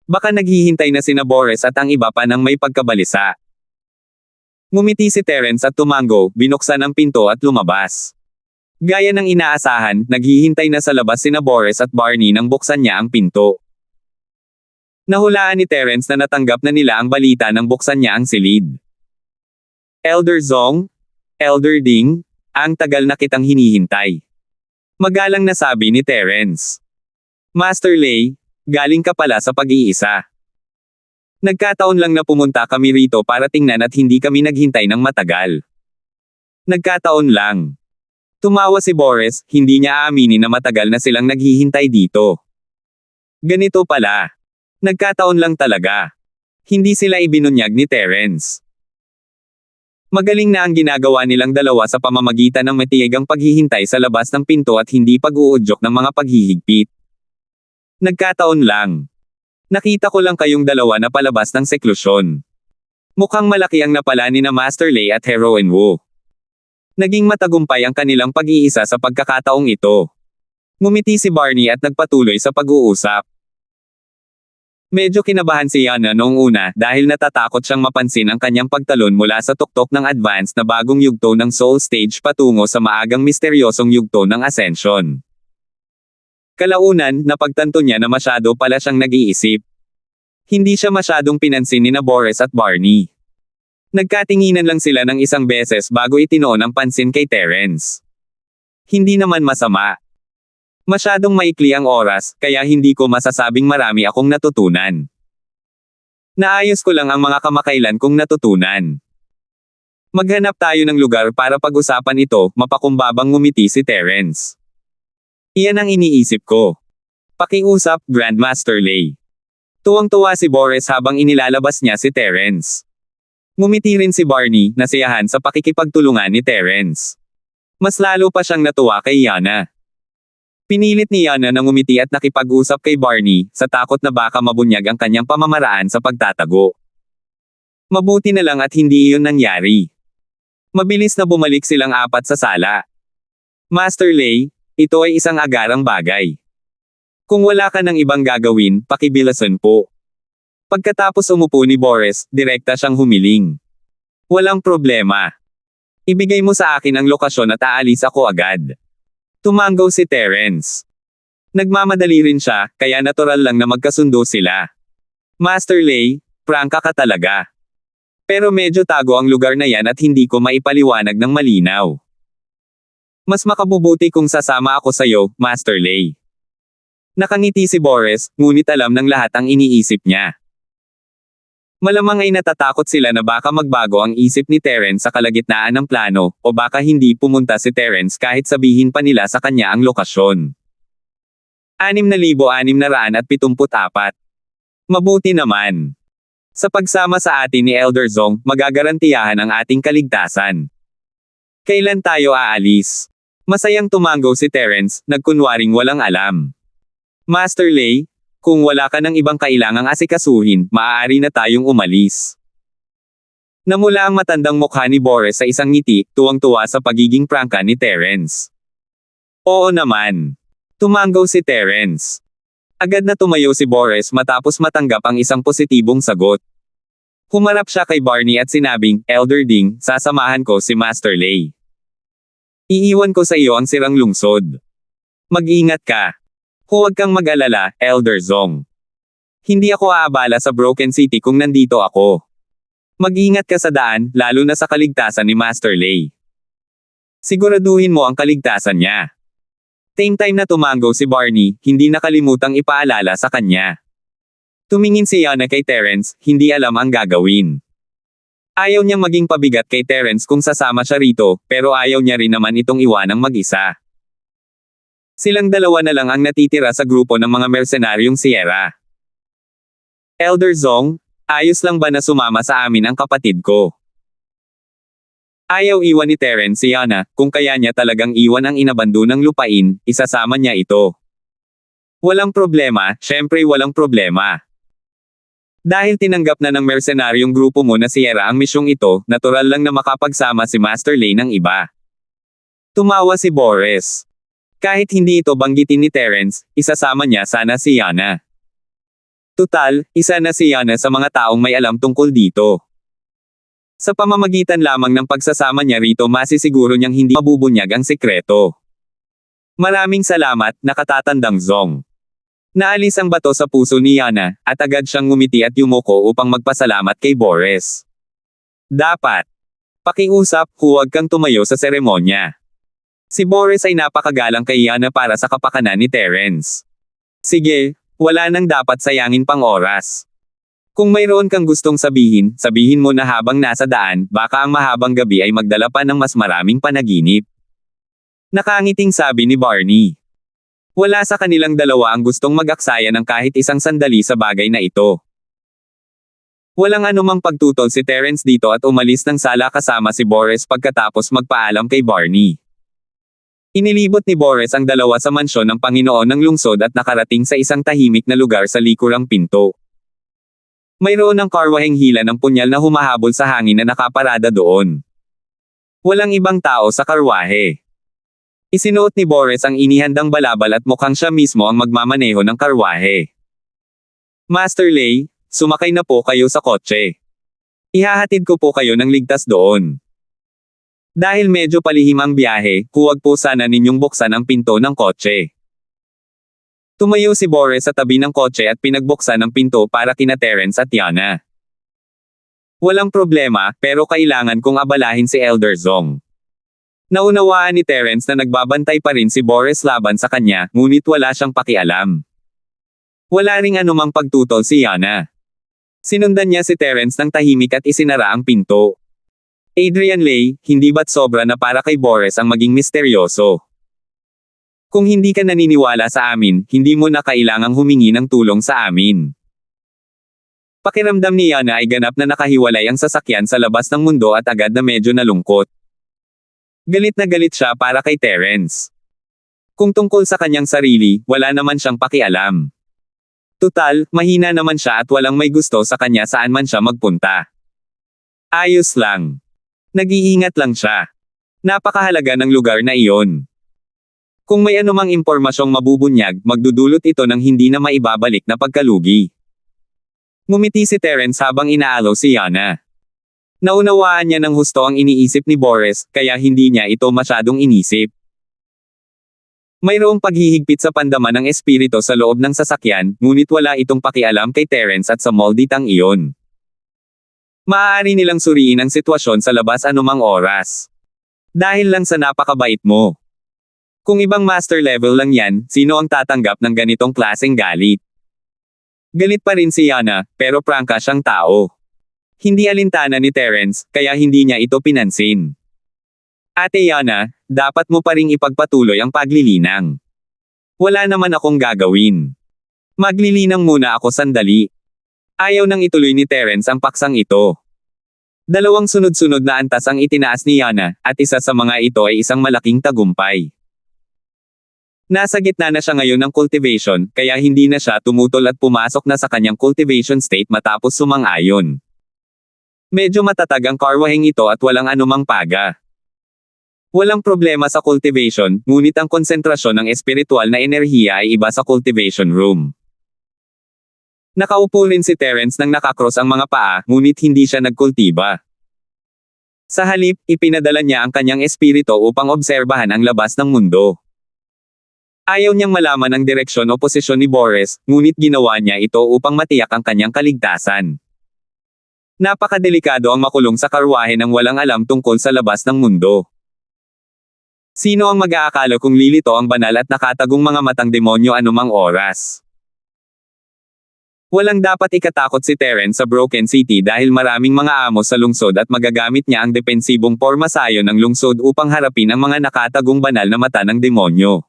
Baka naghihintay na sina Boris at ang iba pa ng may pagkabalisa. Ngumiti si Terence at tumango, binuksan ang pinto at lumabas. Gaya ng inaasahan, naghihintay na sa labas sina Boris at Barney nang buksan niya ang pinto. Nahulaan ni Terence na natanggap na nila ang balita nang buksan niya ang silid. Elder Zong? Elder Ding? Ang tagal na kitang hinihintay. Magalang na sabi ni Terence. Master Lei, galing ka pala sa pag-iisa. Nagkataon lang na pumunta kami rito para tingnan at hindi kami naghintay ng matagal. Nagkataon lang. Tumawa si Boris, hindi niya aaminin na matagal na silang naghihintay dito. Ganito pala. Nagkataon lang talaga. Hindi sila ibinunyag ni Terence. Magaling na ang ginagawa nilang dalawa sa pamamagitan ng matiyagang paghihintay sa labas ng pinto at hindi pag-uudyok ng mga paghihigpit. Nagkataon lang. Nakita ko lang kayong dalawa na palabas ng seklusyon. Mukhang malaki ang napala ni na Master Lei at Heroine Wu. Naging matagumpay ang kanilang pag-iisa sa pagkakataong ito. Ngumiti si Barney at nagpatuloy sa pag-uusap. Medyo kinabahan si Yana noong una dahil natatakot siyang mapansin ang kanyang pagtalon mula sa tuktok ng advance na bagong yugto ng Soul Stage patungo sa maagang misteryosong yugto ng Ascension. Kalaunan, napagtanto niya na masyado pala siyang nag-iisip. Hindi siya masyadong pinansin ni Boris at Barney. Nagkatinginan lang sila ng isang beses bago itinoon ang pansin kay Terence. Hindi naman masama. Masyadong maikli ang oras, kaya hindi ko masasabing marami akong natutunan. Naayos ko lang ang mga kamakailan kong natutunan. Maghanap tayo ng lugar para pag-usapan ito, mapakumbabang ngumiti si Terence. Iyan ang iniisip ko. Pakiusap, Grandmaster Lay. Tuwang-tuwa si Boris habang inilalabas niya si Terence. Ngumiti rin si Barney, nasiyahan sa pakikipagtulungan ni Terence. Mas lalo pa siyang natuwa kay Yana. Pinilit ni Yana na ngumiti at nakipag-usap kay Barney, sa takot na baka mabunyag ang kanyang pamamaraan sa pagtatago. Mabuti na lang at hindi iyon nangyari. Mabilis na bumalik silang apat sa sala. Master Lay, ito ay isang agarang bagay. Kung wala ka ng ibang gagawin, pakibilasan po. Pagkatapos umupo ni Boris, direkta siyang humiling. Walang problema. Ibigay mo sa akin ang lokasyon at aalis ako agad. Tumanggaw si Terence. Nagmamadali rin siya, kaya natural lang na magkasundo sila. Master Lay, prangka ka talaga. Pero medyo tago ang lugar na yan at hindi ko maipaliwanag ng malinaw. Mas makabubuti kung sasama ako sa'yo, Master Lay. Nakangiti si Boris, ngunit alam ng lahat ang iniisip niya. Malamang ay natatakot sila na baka magbago ang isip ni Terence sa kalagitnaan ng plano, o baka hindi pumunta si Terence kahit sabihin pa nila sa kanya ang lokasyon. 6,674. Mabuti naman. Sa pagsama sa atin ni Elder Zong, magagarantiyahan ang ating kaligtasan. Kailan tayo aalis? Masayang tumanggaw si Terence, nagkunwaring walang alam. Master Lay, kung wala ka ng ibang kailangang asikasuhin, maaari na tayong umalis. Namula ang matandang mukha ni Boris sa isang ngiti, tuwang-tuwa sa pagiging prangka ni Terence. Oo naman. Tumanggaw si Terence. Agad na tumayo si Boris matapos matanggap ang isang positibong sagot. Humarap siya kay Barney at sinabing, Elder Ding, sasamahan ko si Master Lay. Iiwan ko sa iyo ang sirang lungsod. Mag-ingat ka. Huwag kang mag-alala, Elder Zong. Hindi ako aabala sa Broken City kung nandito ako. Mag-ingat ka sa daan, lalo na sa kaligtasan ni Master Lay. Siguraduhin mo ang kaligtasan niya. Same time na tumanggaw si Barney, hindi nakalimutang ipaalala sa kanya. Tumingin si Yana kay Terence, hindi alam ang gagawin. Ayaw niyang maging pabigat kay Terence kung sasama siya rito, pero ayaw niya rin naman itong iwanang mag-isa. Silang dalawa na lang ang natitira sa grupo ng mga mersenaryong Sierra. Elder Zong, ayos lang ba na sumama sa amin ang kapatid ko? Ayaw iwan ni Terence si Yana, kung kaya niya talagang iwan ang inabando ng lupain, isasama niya ito. Walang problema, syempre walang problema. Dahil tinanggap na ng mersenaryong grupo mo na Sierra ang misyong ito, natural lang na makapagsama si Master Lay ng iba. Tumawa si Boris. Kahit hindi ito banggitin ni Terence, isasama niya sana si Yana. Tutal, isa na si Yana sa mga taong may alam tungkol dito. Sa pamamagitan lamang ng pagsasama niya rito masisiguro niyang hindi mabubunyag ang sekreto. Maraming salamat, nakatatandang Zong. Naalis ang bato sa puso ni Yana, at agad siyang ngumiti at yumuko upang magpasalamat kay Boris. Dapat. Pakiusap, huwag kang tumayo sa seremonya. Si Boris ay napakagalang kay Yana para sa kapakanan ni Terence. Sige, wala nang dapat sayangin pang oras. Kung mayroon kang gustong sabihin, sabihin mo na habang nasa daan, baka ang mahabang gabi ay magdala pa ng mas maraming panaginip. Nakangiting sabi ni Barney. Wala sa kanilang dalawa ang gustong mag-aksaya ng kahit isang sandali sa bagay na ito. Walang anumang pagtutol si Terence dito at umalis ng sala kasama si Boris pagkatapos magpaalam kay Barney. Inilibot ni Boris ang dalawa sa mansyon ng Panginoon ng lungsod at nakarating sa isang tahimik na lugar sa likurang pinto. Mayroon ng karwaheng hila ng punyal na humahabol sa hangin na nakaparada doon. Walang ibang tao sa karwahe. Isinuot ni Boris ang inihandang balabal at mukhang siya mismo ang magmamaneho ng karwahe. Master Lay, sumakay na po kayo sa kotse. Ihahatid ko po kayo ng ligtas doon. Dahil medyo palihim ang biyahe, huwag po sana ninyong buksan ang pinto ng kotse. Tumayo si Boris sa tabi ng kotse at pinagbuksan ang pinto para kina Terence at Yana. Walang problema, pero kailangan kong abalahin si Elder Zong. Naunawaan ni Terence na nagbabantay pa rin si Boris laban sa kanya, ngunit wala siyang pakialam. Wala ring anumang pagtutol si Yana. Sinundan niya si Terence ng tahimik at isinara ang pinto. Adrian Lay, hindi ba't sobra na para kay Boris ang maging misteryoso? Kung hindi ka naniniwala sa amin, hindi mo na kailangang humingi ng tulong sa amin. Pakiramdam ni Yana ay ganap na nakahiwalay ang sasakyan sa labas ng mundo at agad na medyo nalungkot. Galit na galit siya para kay Terence. Kung tungkol sa kanyang sarili, wala naman siyang pakialam. Tutal, mahina naman siya at walang may gusto sa kanya saan man siya magpunta. Ayos lang. Nag-iingat lang siya. Napakahalaga ng lugar na iyon. Kung may anumang impormasyong mabubunyag, magdudulot ito ng hindi na maibabalik na pagkalugi. Ngumiti si Terence habang inaalaw si Yana. Naunawaan niya ng husto ang iniisip ni Boris, kaya hindi niya ito masyadong inisip. Mayroong paghihigpit sa pandaman ng espiritu sa loob ng sasakyan, ngunit wala itong pakialam kay Terence at sa molditang iyon. Maaari nilang suriin ang sitwasyon sa labas anumang oras. Dahil lang sa napakabait mo. Kung ibang master level lang yan, sino ang tatanggap ng ganitong klaseng galit? Galit pa rin si Yana, pero prangka siyang tao. Hindi alintana ni Terence, kaya hindi niya ito pinansin. Ate Yana, dapat mo pa ring ipagpatuloy ang paglilinang. Wala naman akong gagawin. Maglilinang muna ako sandali. Ayaw nang ituloy ni Terence ang paksang ito. Dalawang sunod-sunod na antas ang itinaas ni Yana, at isa sa mga ito ay isang malaking tagumpay. Nasa gitna na siya ngayon ng cultivation, kaya hindi na siya tumutol at pumasok na sa kanyang cultivation state matapos sumang-ayon. Medyo matatag ang karwaheng ito at walang anumang paga. Walang problema sa cultivation, ngunit ang konsentrasyon ng espiritual na enerhiya ay iba sa cultivation room. Nakaupo rin si Terence nang nakakross ang mga paa, ngunit hindi siya nagkultiba. Sa halip, ipinadala niya ang kanyang espiritu upang obserbahan ang labas ng mundo. Ayaw niyang malaman ang direksyon o posisyon ni Boris, ngunit ginawa niya ito upang matiyak ang kanyang kaligtasan. Napakadelikado ang makulong sa karwahe ng walang alam tungkol sa labas ng mundo. Sino ang mag-aakala kung lilito ang banal at nakatagong mga matang demonyo anumang oras? Walang dapat ikatakot si Terence sa Broken City dahil maraming mga amo sa lungsod at magagamit niya ang depensibong pormasayo ng lungsod upang harapin ang mga nakatagong banal na mata ng demonyo.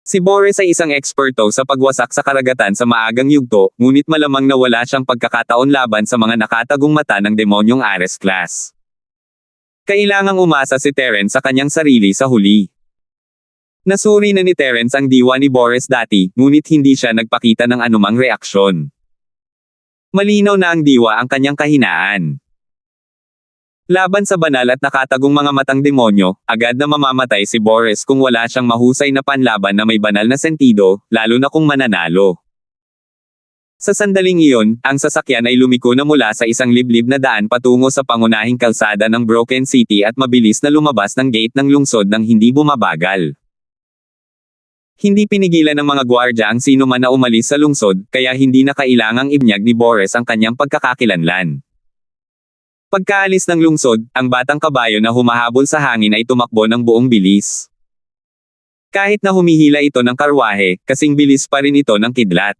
Si Boris ay isang eksperto sa pagwasak sa karagatan sa maagang yugto, ngunit malamang na wala siyang pagkakataon laban sa mga nakatagong mata ng demonyong Ares class. Kailangang umasa si Terence sa kanyang sarili sa huli. Nasuri na ni Terence ang diwa ni Boris dati, ngunit hindi siya nagpakita ng anumang reaksyon. Malinaw na ang diwa ang kanyang kahinaan. Laban sa banal at nakatagong mga matang demonyo, agad na mamamatay si Boris kung wala siyang mahusay na panlaban na may banal na sentido, lalo na kung mananalo. Sa sandaling iyon, ang sasakyan ay lumiko na mula sa isang liblib na daan patungo sa pangunahing kalsada ng Broken City at mabilis na lumabas ng gate ng lungsod nang hindi bumabagal. Hindi pinigilan ng mga gwardya ang sino man na umalis sa lungsod, kaya hindi na kailangang ibinyag ni Boris ang kanyang pagkakakilanlan. Pagkaalis ng lungsod, ang batang kabayo na humahabol sa hangin ay tumakbo ng buong bilis. Kahit na humihila ito ng karwahe, kasing bilis pa rin ito ng kidlat.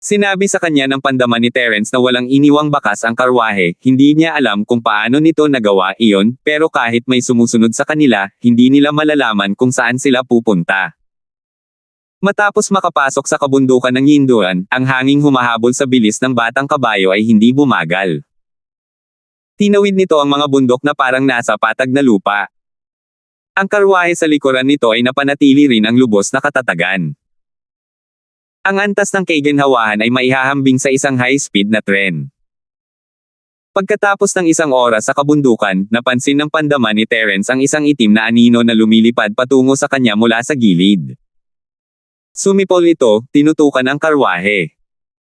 Sinabi sa kanya ng pandaman ni Terence na walang iniwang bakas ang karwahe, hindi niya alam kung paano nito nagawa iyon, pero kahit may sumusunod sa kanila, hindi nila malalaman kung saan sila pupunta. Matapos makapasok sa kabundukan ng Yinduan, ang hanging humahabol sa bilis ng batang kabayo ay hindi bumagal. Tinawid nito ang mga bundok na parang nasa patag na lupa. Ang karwahe sa likuran nito ay napanatili rin ang lubos na katatagan. Ang antas ng kaginhawahan ay maihahambing sa isang high-speed na tren. Pagkatapos ng isang oras sa kabundukan, napansin ng pandaman ni Terence ang isang itim na anino na lumilipad patungo sa kanya mula sa gilid. Sumipol ito, tinutukan ang karwahe.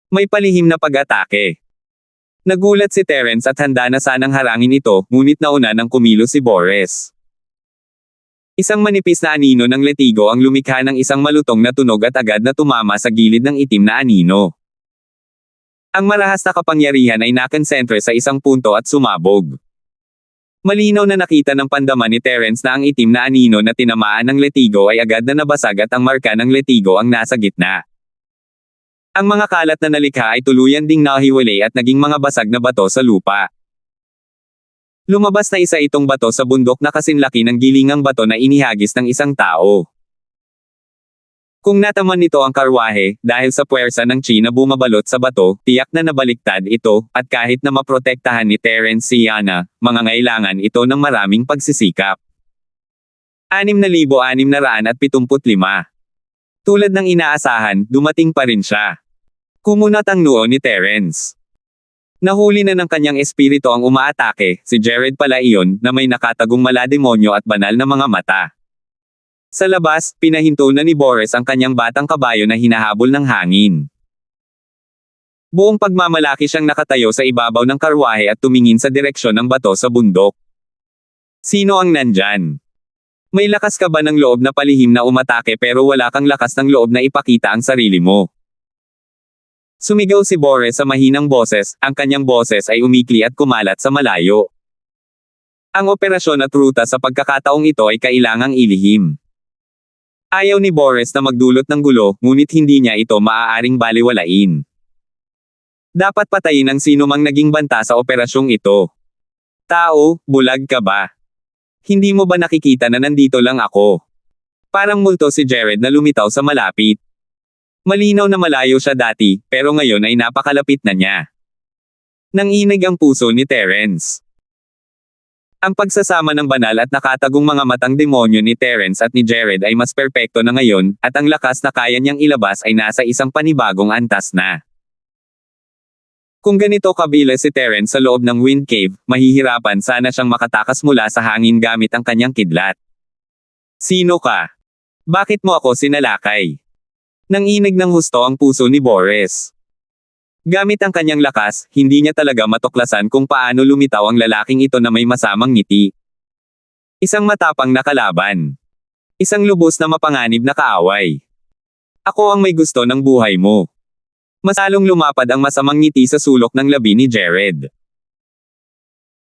May palihim na pag-atake. Nagulat si Terence at handa na sanang harangin ito, ngunit nauna nang kumilos si Boris. Isang manipis na anino ng letigo ang lumikha ng isang malutong na tunog at agad na tumama sa gilid ng itim na anino. Ang marahas na kapangyarihan ay nakonsentre sa isang punto at sumabog. Malinaw na nakita ng pandama ni Terence na ang itim na anino na tinamaan ng letigo ay agad na nabasag at ang marka ng letigo ang nasa gitna. Ang mga kalat na nalikha ay tuluyan ding nahiwalay at naging mga basag na bato sa lupa. Lumabas na isa itong bato sa bundok na kasinlaki ng gilingang bato na inihagis ng isang tao. Kung nataman nito ang karwahe, dahil sa puwersa ng chi na bumabalot sa bato, tiyak na nabaliktad ito, at kahit na maprotektahan ni Terence si Yana, mangangailangan ito ng maraming pagsisikap. 6,675. Tulad ng inaasahan, dumating pa rin siya. Kumunat ang noo ni Terence. Nahuli na ng kanyang espiritu ang umaatake, si Jared pala iyon, na may nakatagong malademonyo at banal na mga mata. Sa labas, pinahinto na ni Boris ang kanyang batang kabayo na hinahabol ng hangin. Buong pagmamalaki siyang nakatayo sa ibabaw ng karwahe at tumingin sa direksyon ng bato sa bundok. Sino ang nandyan? May lakas ka ba ng loob na palihim na umatake pero wala kang lakas ng loob na ipakita ang sarili mo? Sumigaw si Boris sa mahinang boses, ang kanyang boses ay umikli at kumalat sa malayo. Ang operasyon at ruta sa pagkakataong ito ay kailangang ilihim. Ayaw ni Boris na magdulot ng gulo, ngunit hindi niya ito maaaring baliwalain. Dapat patayin ang sinumang naging banta sa operasyong ito. Tao, bulag ka ba? Hindi mo ba nakikita na nandito lang ako? Parang multo si Jared na lumitaw sa malapit. Malinaw na malayo siya dati, pero ngayon ay napakalapit na niya. Nanginig ang puso ni Terence. Ang pagsasama ng banal at nakatagong mga matang demonyo ni Terence at ni Jared ay mas perpekto na ngayon, at ang lakas na kaya niyang ilabas ay nasa isang panibagong antas na. Kung ganito kabila si Terence sa loob ng Wind Cave, mahihirapan sana siyang makatakas mula sa hangin gamit ang kanyang kidlat. Sino ka? Bakit mo ako sinalakay? Nanginig ng husto ang puso ni Boris. Gamit ang kanyang lakas, hindi niya talaga matuklasan kung paano lumitaw ang lalaking ito na may masamang ngiti. Isang matapang na kalaban. Isang lubos na mapanganib na kaaway. Ako ang may gusto ng buhay mo. Mas lalong lumapad ang masamang ngiti sa sulok ng labi ni Jared.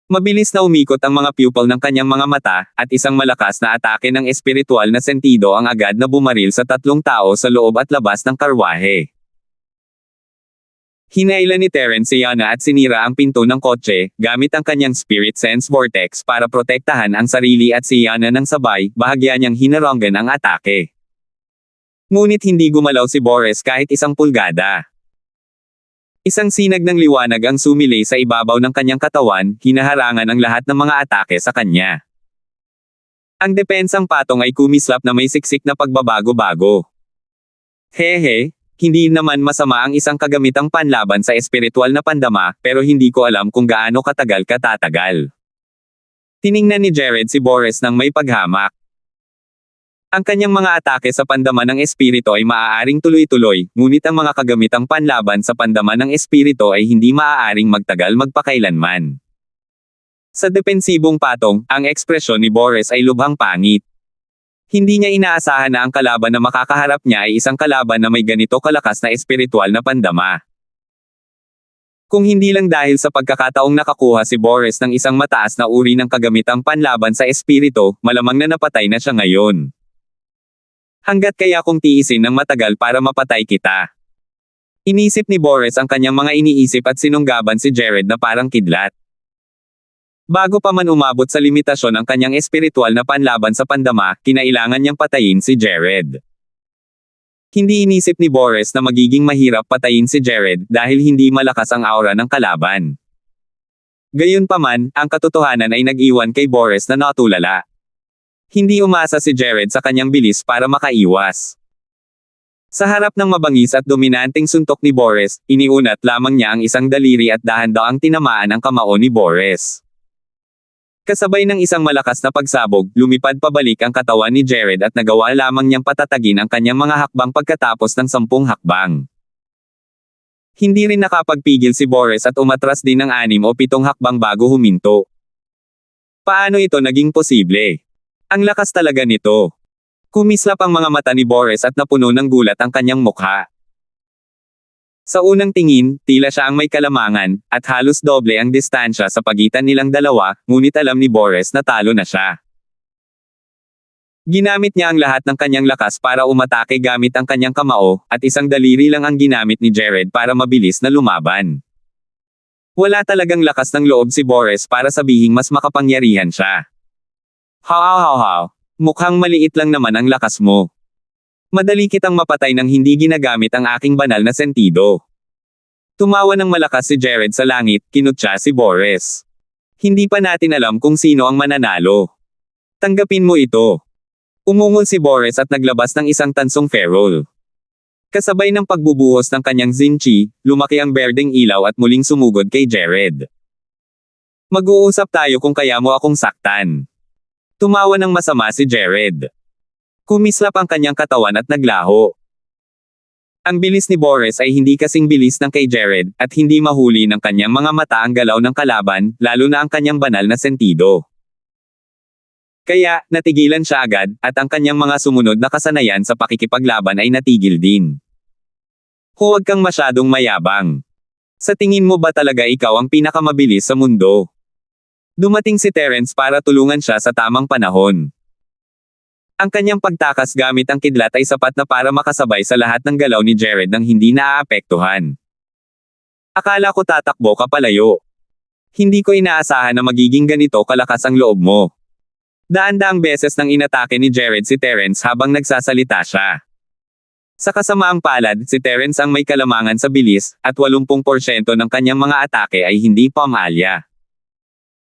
Mabilis na umikot ang mga pupil ng kanyang mga mata, at isang malakas na atake ng espiritual na sentido ang agad na bumaril sa tatlong tao sa loob at labas ng karwahe. Hinailan ni Terence si Yana at sinira ang pinto ng kotse, gamit ang kanyang Spirit Sense Vortex para protektahan ang sarili at si Yana ng sabay, bahagya niyang hinaranggan ang atake. Ngunit hindi gumalaw si Boris kahit isang pulgada. Isang sinag ng liwanag ang sumilay sa ibabaw ng kanyang katawan, hinaharangan ang lahat ng mga atake sa kanya. Ang depensang patong ay kumislap na may siksik na pagbabago-bago. Hehe, hindi naman masama ang isang kagamitang panlaban sa espiritual na pandama, pero hindi ko alam kung gaano katagal ka tatagal. Tiningnan ni Jared si Boris nang may paghamak. Ang kanyang mga atake sa pandama ng espiritu ay maaaring tuloy-tuloy, ngunit ang mga kagamitang panlaban sa pandama ng espiritu ay hindi maaaring magtagal magpakailanman. Sa depensibong patong, ang ekspresyon ni Boris ay lubhang pangit. Hindi niya inaasahan na ang kalaban na makakaharap niya ay isang kalaban na may ganito kalakas na espiritual na pandama. Kung hindi lang dahil sa pagkakataong nakakuha si Boris ng isang mataas na uri ng kagamitang panlaban sa espiritu, malamang na napatay na siya ngayon. Hanggat kaya kong tiisin ng matagal para mapatay kita. Inisip ni Boris ang kanyang mga iniisip at sinunggaban si Jared na parang kidlat. Bago pa man umabot sa limitasyon ang kanyang espiritual na panlaban sa pandama, kinailangan niyang patayin si Jared. Hindi inisip ni Boris na magiging mahirap patayin si Jared dahil hindi malakas ang aura ng kalaban. Gayunpaman, ang katotohanan ay nag-iwan kay Boris na natulala. Hindi umasa si Jared sa kanyang bilis para makaiwas. Sa harap ng mabangis at dominanteng suntok ni Boris, iniunat lamang niya ang isang daliri at dahan-daang tinamaan ang kamao ni Boris. Kasabay ng isang malakas na pagsabog, lumipad pabalik ang katawan ni Jared at nagawa lamang niyang patatagin ang kanyang mga hakbang pagkatapos ng 10 hakbang. Hindi rin nakapagpigil si Boris at umatras din ng 6 o 7 hakbang bago huminto. Paano ito naging posible? Ang lakas talaga nito. Kumislap ang mga mata ni Boris at napuno ng gulat ang kanyang mukha. Sa unang tingin, tila siya ang may kalamangan, at halos doble ang distansya sa pagitan nilang dalawa, ngunit alam ni Boris na talo na siya. Ginamit niya ang lahat ng kanyang lakas para umatake gamit ang kanyang kamao, at isang daliri lang ang ginamit ni Jared para mabilis na lumaban. Wala talagang lakas ng loob si Boris para sabihing mas makapangyarihan siya. Haw. Mukhang maliit lang naman ang lakas mo. Madali kitang mapatay nang hindi ginagamit ang aking banal na sentido. Tumawa ng malakas si Jared sa langit, kinutya si Boris. Hindi pa natin alam kung sino ang mananalo. Tanggapin mo ito. Umungol si Boris at naglabas ng isang tansong feral. Kasabay ng pagbubuhos ng kanyang zinchi, lumaki ang berdeng ilaw at muling sumugod kay Jared. Mag-uusap tayo kung kaya mo akong saktan. Tumawa ng masama si Jared. Kumislap ang kanyang katawan at naglaho. Ang bilis ni Boris ay hindi kasing bilis ng kay Jared, at hindi mahuli ng kanyang mga mata ang galaw ng kalaban, lalo na ang kanyang banal na sentido. Kaya, natigilan siya agad, at ang kanyang mga sumunod na kasanayan sa pakikipaglaban ay natigil din. Huwag kang masyadong mayabang. Sa tingin mo ba talaga ikaw ang pinakamabilis sa mundo? Dumating si Terence para tulungan siya sa tamang panahon. Ang kanyang pagtakas gamit ang kidlat ay sapat na para makasabay sa lahat ng galaw ni Jared nang hindi naaapektuhan. Akala ko tatakbo ka palayo. Hindi ko inaasahan na magiging ganito kalakas ang loob mo. Daan-daang beses nang inatake ni Jared si Terence habang nagsasalita siya. Sa kasamaang palad, si Terence ang may kalamangan sa bilis, at 80% ng kanyang mga atake ay hindi pamalya.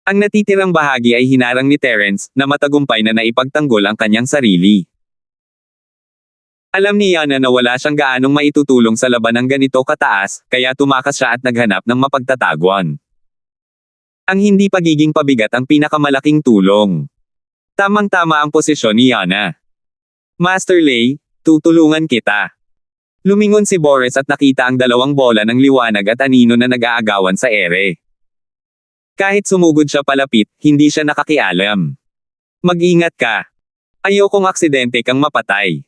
Ang natitirang bahagi ay hinarang ni Terence, na matagumpay na naipagtanggol ang kanyang sarili. Alam ni Yana na wala siyang gaanong maitutulong sa labanang ganito kataas, kaya tumakas siya at naghanap ng mapagtataguan. Ang hindi pagiging pabigat ang pinakamalaking tulong. Tamang-tama ang posisyon ni Yana. Master Lei, tutulungan kita. Lumingon si Boris at nakita ang dalawang bola ng liwanag at anino na nag-aagawan sa ere. Kahit sumugod siya palapit, hindi siya nakakialam. Mag-ingat ka. Ayokong aksidente kang mapatay.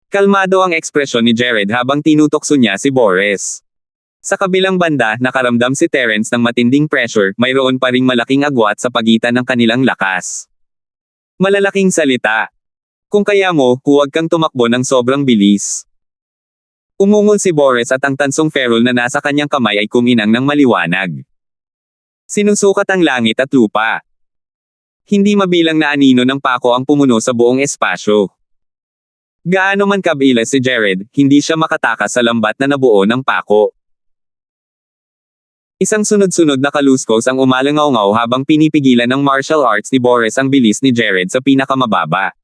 Kalmado ang ekspresyon ni Jared habang tinutokso niya si Boris. Sa kabilang banda, nakaramdam si Terence ng matinding pressure, mayroon pa ring malaking agwat sa pagitan ng kanilang lakas. Malalaking salita. Kung kaya mo, huwag kang tumakbo ng sobrang bilis. Umungol si Boris at ang tansong feral na nasa kanyang kamay ay kuminang ng maliwanag. Sinusukat ang langit at lupa. Hindi mabilang na anino ng pako ang pumuno sa buong espasyo. Gaano man kabilas si Jared, hindi siya makatakas sa lambat na nabuo ng pako. Isang sunod-sunod na kaluskos ang umalangaw-ngaw habang pinipigilan ng martial arts ni Boris ang bilis ni Jared sa pinakamababa.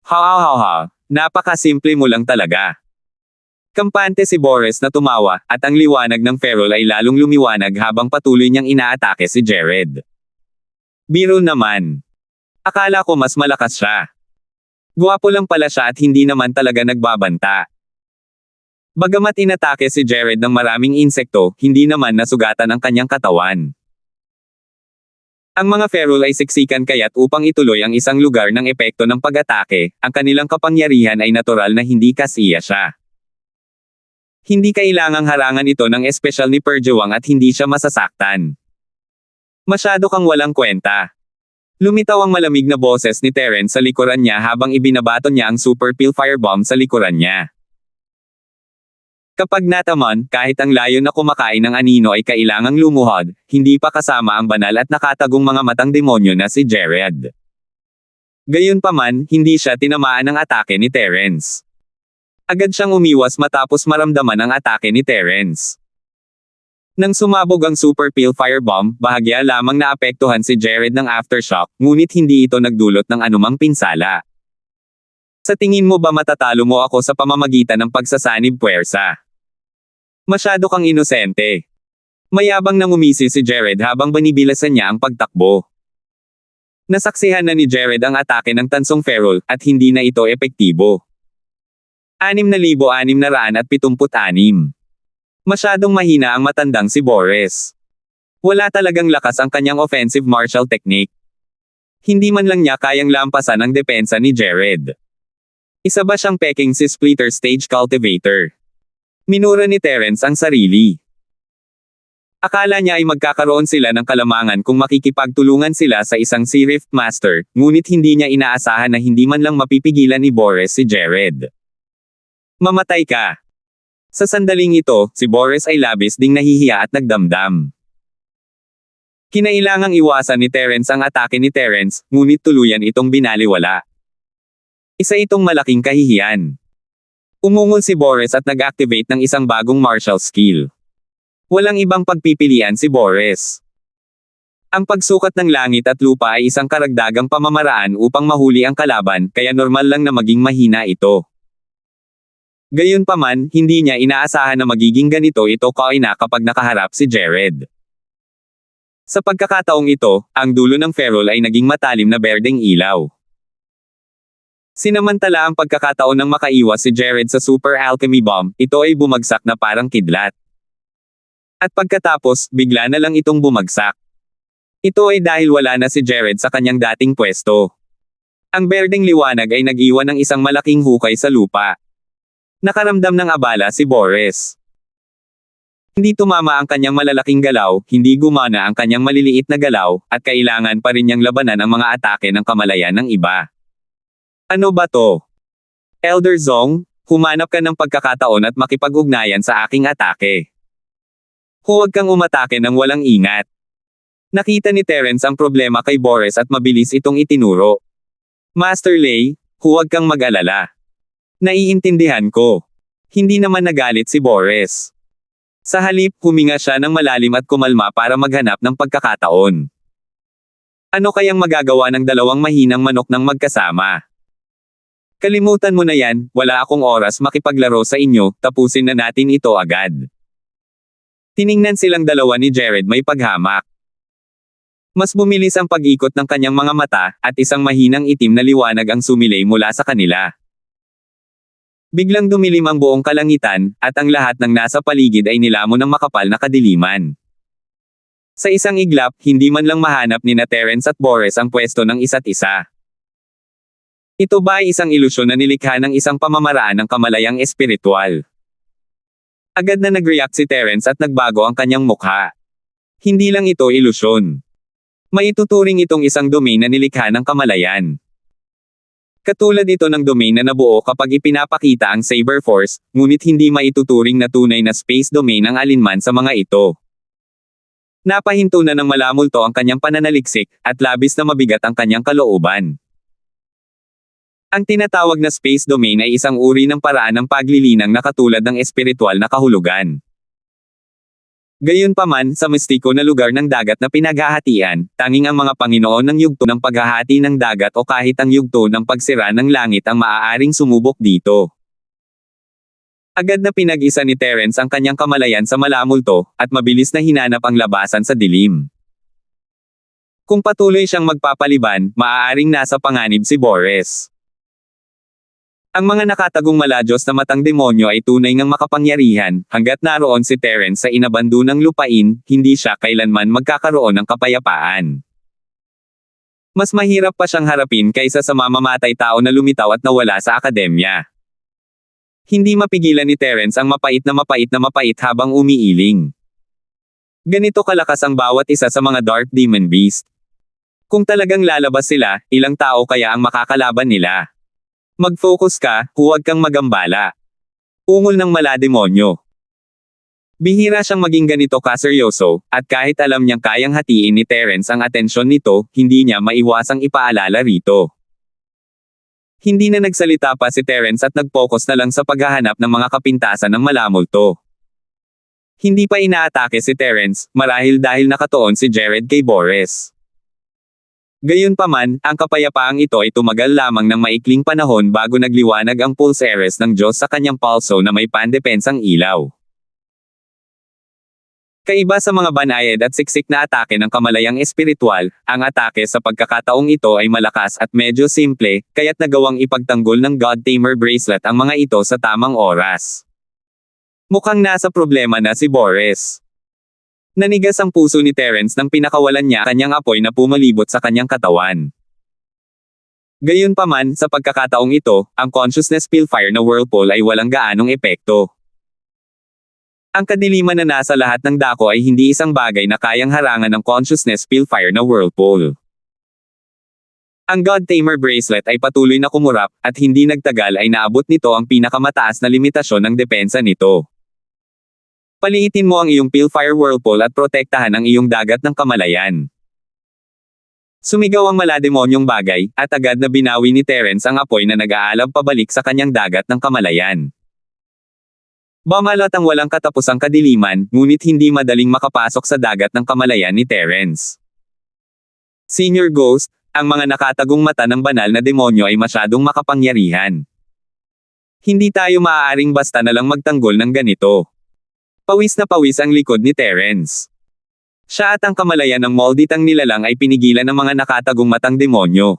Ha, napakasimple mo lang talaga. Kampante si Boris na tumawa, at ang liwanag ng feral ay lalong lumiwanag habang patuloy niyang inaatake si Jared. Biro naman. Akala ko mas malakas siya. Guwapo lang pala siya at hindi naman talaga nagbabanta. Bagamat inatake si Jared ng maraming insekto, hindi naman nasugatan ang kanyang katawan. Ang mga feral ay siksikan kaya't upang ituloy ang isang lugar ng epekto ng pag-atake, ang kanilang kapangyarihan ay natural na hindi kasiya siya. Hindi kailangang harangan ito ng espesyal ni Perjewang at hindi siya masasaktan. Masyado kang walang kwenta. Lumitaw ang malamig na boses ni Terence sa likuran niya habang ibinabato niya ang super pill firebomb sa likuran niya. Kapag nataman, kahit ang layo na kumakain ng anino ay kailangang lumuhod, hindi pa kasama ang banal at nakatagong mga matang demonyo na si Jared. Gayunpaman, hindi siya tinamaan ng atake ni Terence. Agad siyang umiwas matapos maramdaman ang atake ni Terence. Nang sumabog ang super pill firebomb, bahagya lamang naapektuhan si Jared ng aftershock, ngunit hindi ito nagdulot ng anumang pinsala. Sa tingin mo ba matatalo mo ako sa pamamagitan ng pagsasanib puwersa? Masyado kang inosente. Mayabang nang umisi si Jared habang binibilasan niya ang pagtakbo. Nasaksihan na ni Jared ang atake ng tansong feral, at hindi na ito epektibo. 6,676. Masyadong mahina ang matandang si Boris. Wala talagang lakas ang kanyang offensive martial technique. Hindi man lang niya kayang lampasan ang depensa ni Jared. Isa ba siyang peking si Splitter Stage Cultivator? Minura ni Terence ang sarili. Akala niya ay magkakaroon sila ng kalamangan kung makikipagtulungan sila sa isang si Rift Master, ngunit hindi niya inaasahan na hindi man lang mapipigilan ni Boris si Jared. Mamatay ka! Sa sandaling ito, si Boris ay labis ding nahihiya at nagdamdam. Kinailangang iwasan ni Terence ang atake ni Terence, ngunit tuluyan itong binaliwala. Isa itong malaking kahihiyan. Umungol si Boris at nag-activate ng isang bagong martial skill. Walang ibang pagpipilian si Boris. Ang pagsukat ng langit at lupa ay isang karagdagang pamamaraan upang mahuli ang kalaban, kaya normal lang na maging mahina ito. Gayunpaman, hindi niya inaasahan na magiging ganito ito kaina kapag nakaharap si Jared. Sa pagkakataong ito, ang dulo ng feral ay naging matalim na berdeng ilaw. Sinamantala ang pagkakataon ng makaiwas si Jared sa Super Alchemy Bomb, ito ay bumagsak na parang kidlat. At pagkatapos, bigla na lang itong bumagsak. Ito ay dahil wala na si Jared sa kanyang dating pwesto. Ang berdeng liwanag ay nag-iwan ng isang malaking hukay sa lupa. Nakaramdam ng abala si Boris. Hindi tumama ang kanyang malalaking galaw, hindi gumana ang kanyang maliliit na galaw, at kailangan pa rin niyang labanan ang mga atake ng kamalayan ng iba. Ano ba to? Elder Zong, humanap ka ng pagkakataon at makipag-ugnayan sa aking atake. Huwag kang umatake ng walang ingat. Nakita ni Terence ang problema kay Boris at mabilis itong itinuro. Master Lei, huwag kang mag-alala. Naiintindihan ko. Hindi naman nagalit si Boris. Sa halip, huminga siya ng malalim at kumalma para maghanap ng pagkakataon. Ano kayang magagawa ng dalawang mahinang manok ng magkasama? Kalimutan mo na yan, wala akong oras makipaglaro sa inyo, tapusin na natin ito agad. Tiningnan silang dalawa ni Jared may paghamak. Mas bumilis ang pag-ikot ng kanyang mga mata, at isang mahinang itim na liwanag ang sumilay mula sa kanila. Biglang dumilim ang buong kalangitan, at ang lahat ng nasa paligid ay nilamon ng makapal na kadiliman. Sa isang iglap, hindi man lang mahanap ni Terence at Boris ang pwesto ng isa't isa. Ito ba ay isang ilusyon na nilikha ng isang pamamaraan ng kamalayang espiritual? Agad na nag-react si Terence at nagbago ang kanyang mukha. Hindi lang ito ilusyon. Maituturing itong isang domain na nilikha ng kamalayan. Katulad ito ng domain na nabuo kapag ipinapakita ang Saber Force, ngunit hindi maituturing na tunay na space domain ang alinman sa mga ito. Napahinto na ng malamulto ang kanyang pananaliksik, at labis na mabigat ang kanyang kalooban. Ang tinatawag na space domain ay isang uri ng paraan ng paglilinang na katulad ng espiritual na kahulugan. Gayunpaman, sa mistiko na lugar ng dagat na pinaghahatian, tanging ang mga Panginoon ng yugto ng paghahati ng dagat o kahit ang yugto ng pagsira ng langit ang maaaring sumubok dito. Agad na pinag-isa ni Terence ang kanyang kamalayan sa malamulto, at mabilis na hinanap ang labasan sa dilim. Kung patuloy siyang magpapaliban, maaaring nasa panganib si Boris. Ang mga nakatagong maladyos na matang demonyo ay tunay ngang makapangyarihan, hanggat naroon si Terence sa inabandunang lupain, hindi siya kailanman magkakaroon ng kapayapaan. Mas mahirap pa siyang harapin kaysa sa mamamatay tao na lumitaw at nawala sa akademya. Hindi mapigilan ni Terence ang mapait na mapait habang umiiling. Ganito kalakas ang bawat isa sa mga Dark Demon Beast. Kung talagang lalabas sila, ilang tao kaya ang makakalaban nila? Mag-focus ka, huwag kang magambala. Ungol ng malademonyo. Bihira siyang maging ganito kaseryoso, at kahit alam niyang kayang hatiin ni Terence ang atensyon nito, hindi niya maiwasang ipaalala rito. Hindi na nagsalita pa si Terence at nag-focus na lang sa paghahanap ng mga kapintasan ng malamulto. Hindi pa inaatake si Terence, marahil dahil nakatuon si Jared kay Boris. Gayunpaman, ang kapayapaang ito ay tumagal lamang ng maikling panahon bago nagliwanag ang pulse Ares ng Diyos sa kanyang pulso na may pandepensang ilaw. Kaiba sa mga banayad at siksik na atake ng kamalayang espiritual, ang atake sa pagkakataong ito ay malakas at medyo simple, kaya't nagawang ipagtanggol ng God Tamer Bracelet ang mga ito sa tamang oras. Mukhang nasa problema na si Boris. Nanigas ang puso ni Terence nang pinakawalan niya kanyang apoy na pumalibot sa kanyang katawan. Gayunpaman, sa pagkakataong ito, ang consciousness Spellfire na whirlpool ay walang gaanong epekto. Ang kadiliman na nasa lahat ng dako ay hindi isang bagay na kayang harangan ng consciousness Spellfire na whirlpool. Ang God Tamer Bracelet ay patuloy na kumurap, at hindi nagtagal ay naabot nito ang pinakamataas na limitasyon ng depensa nito. Paliitin mo ang iyong Spellfire Whirlpool at protektahan ang iyong dagat ng kamalayan. Sumigaw ang malademonyong bagay, at agad na binawi ni Terence ang apoy na nag-aalab pabalik sa kanyang dagat ng kamalayan. Bumalatang walang katapusang kadiliman, ngunit hindi madaling makapasok sa dagat ng kamalayan ni Terence. Senior Ghost, ang mga nakatagong mata ng banal na demonyo ay masyadong makapangyarihan. Hindi tayo maaaring basta na lang magtanggol ng ganito. Pawis na pawis ang likod ni Terence. Siya at ang kamalayan ng molditang nilalang ay pinigilan ng mga nakatagong matang demonyo.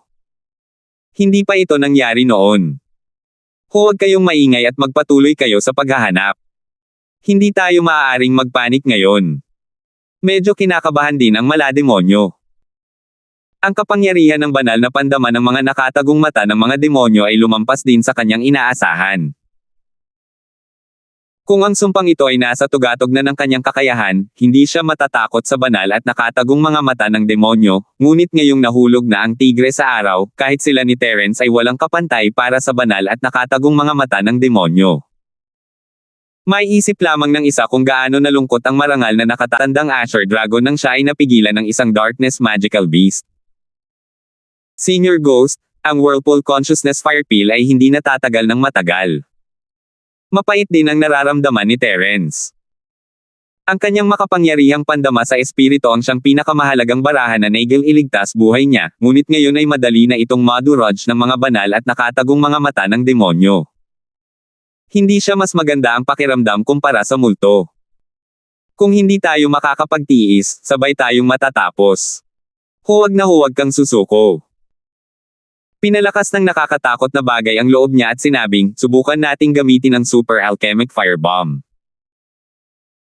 Hindi pa ito nangyari noon. Huwag kayong maingay at magpatuloy kayo sa paghahanap. Hindi tayo maaaring magpanik ngayon. Medyo kinakabahan din ang malademonyo. Ang kapangyarihan ng banal na pandama ng mga nakatagong mata ng mga demonyo ay lumampas din sa kanyang inaasahan. Kung ang sumpang ito ay nasa tugatog na ng kanyang kakayahan, hindi siya matatakot sa banal at nakatagong mga mata ng demonyo, ngunit ngayong nahulog na ang tigre sa araw, kahit sila ni Terence ay walang kapantay para sa banal at nakatagong mga mata ng demonyo. May isip lamang ng isa kung gaano nalungkot ang marangal na nakatatandang Asher Dragon nang siya ay napigilan ng isang Darkness Magical Beast. Senior Ghost, ang Whirlpool Consciousness Fire Peel ay hindi natatagal ng matagal. Mapait din ang nararamdaman ni Terence. Ang kanyang makapangyarihang pandama sa espiritu ang siyang pinakamahalagang barahan na Nagel iligtas buhay niya, ngunit ngayon ay madali na itong madurage ng mga banal at nakatagong mga mata ng demonyo. Hindi siya mas maganda ang pakiramdam kumpara sa multo. Kung hindi tayo makakapagtiis, sabay tayong matatapos. Huwag na huwag kang susuko. Pinalakas ng nakakatakot na bagay ang loob niya at sinabing, subukan nating gamitin ang Super Alchemic Firebomb.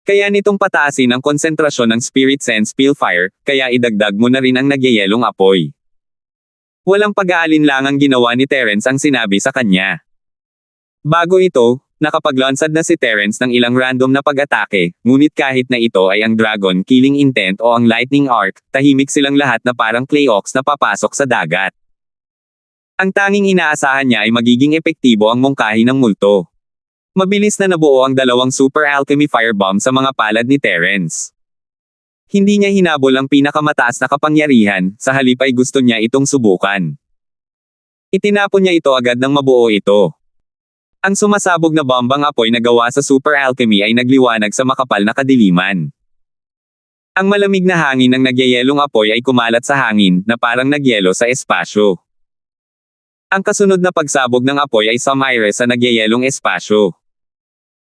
Kaya nitong pataasin ang konsentrasyon ng Spirit Sense Spellfire, kaya idagdag mo na rin ang nagyayelong apoy. Walang pag-aalinlangang ginawa ni Terence ang sinabi sa kanya. Bago ito, nakapaglansad na si Terence ng ilang random na pag-atake, ngunit kahit na ito ay ang Dragon Killing Intent o ang Lightning Arc, tahimik silang lahat na parang clay ox na papasok sa dagat. Ang tanging inaasahan niya ay magiging epektibo ang mungkahi ng multo. Mabilis na nabuo ang dalawang Super Alchemy Firebomb sa mga palad ni Terence. Hindi niya hinabol ang pinakamataas na kapangyarihan, sa halip ay gusto niya itong subukan. Itinapon niya ito agad nang mabuo ito. Ang sumasabog na bombang apoy na gawa sa Super Alchemy ay nagliwanag sa makapal na kadiliman. Ang malamig na hangin ng nagyayelong apoy ay kumalat sa hangin, na parang nagyelo sa espasyo. Ang kasunod na pagsabog ng apoy ay sumire sa nagyayelong espasyo.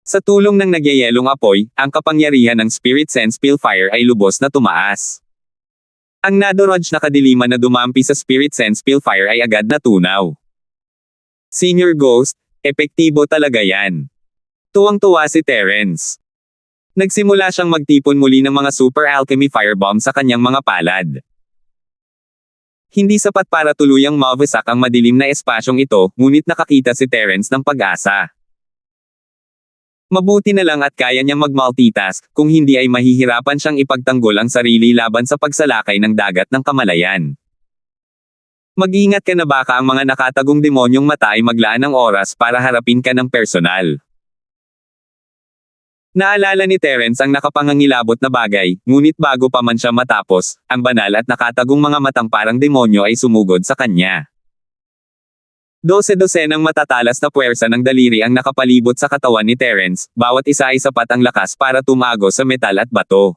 Sa tulong ng nagyayelong apoy, ang kapangyarihan ng Spirit Sense Spellfire ay lubos na tumaas. Ang nadurage na kadiliman na dumampi sa Spirit Sense Spellfire ay agad na tunaw. Senior Ghost, epektibo talaga yan. Tuwang-tuwa si Terence. Nagsimula siyang magtipon muli ng mga Super Alchemy Firebomb sa kanyang mga palad. Hindi sapat para tuluyang mawasak ang madilim na espasyong ito, ngunit nakakita si Terence ng pag-asa. Mabuti na lang at kaya niyang mag-multitask, kung hindi ay mahihirapan siyang ipagtanggol ang sarili laban sa pagsalakay ng dagat ng kamalayan. Mag-ingat ka na baka ang mga nakatagong demonyong mata ay maglaan ng oras para harapin ka ng personal. Naalala ni Terence ang nakapangangilabot na bagay, ngunit bago pa man siya matapos, ang banal at nakatagong mga matang parang demonyo ay sumugod sa kanya. 12-12 ng matatalas na puwersa ng daliri ang nakapalibot sa katawan ni Terence, bawat isa ay sapat ang lakas para tumago sa metal at bato.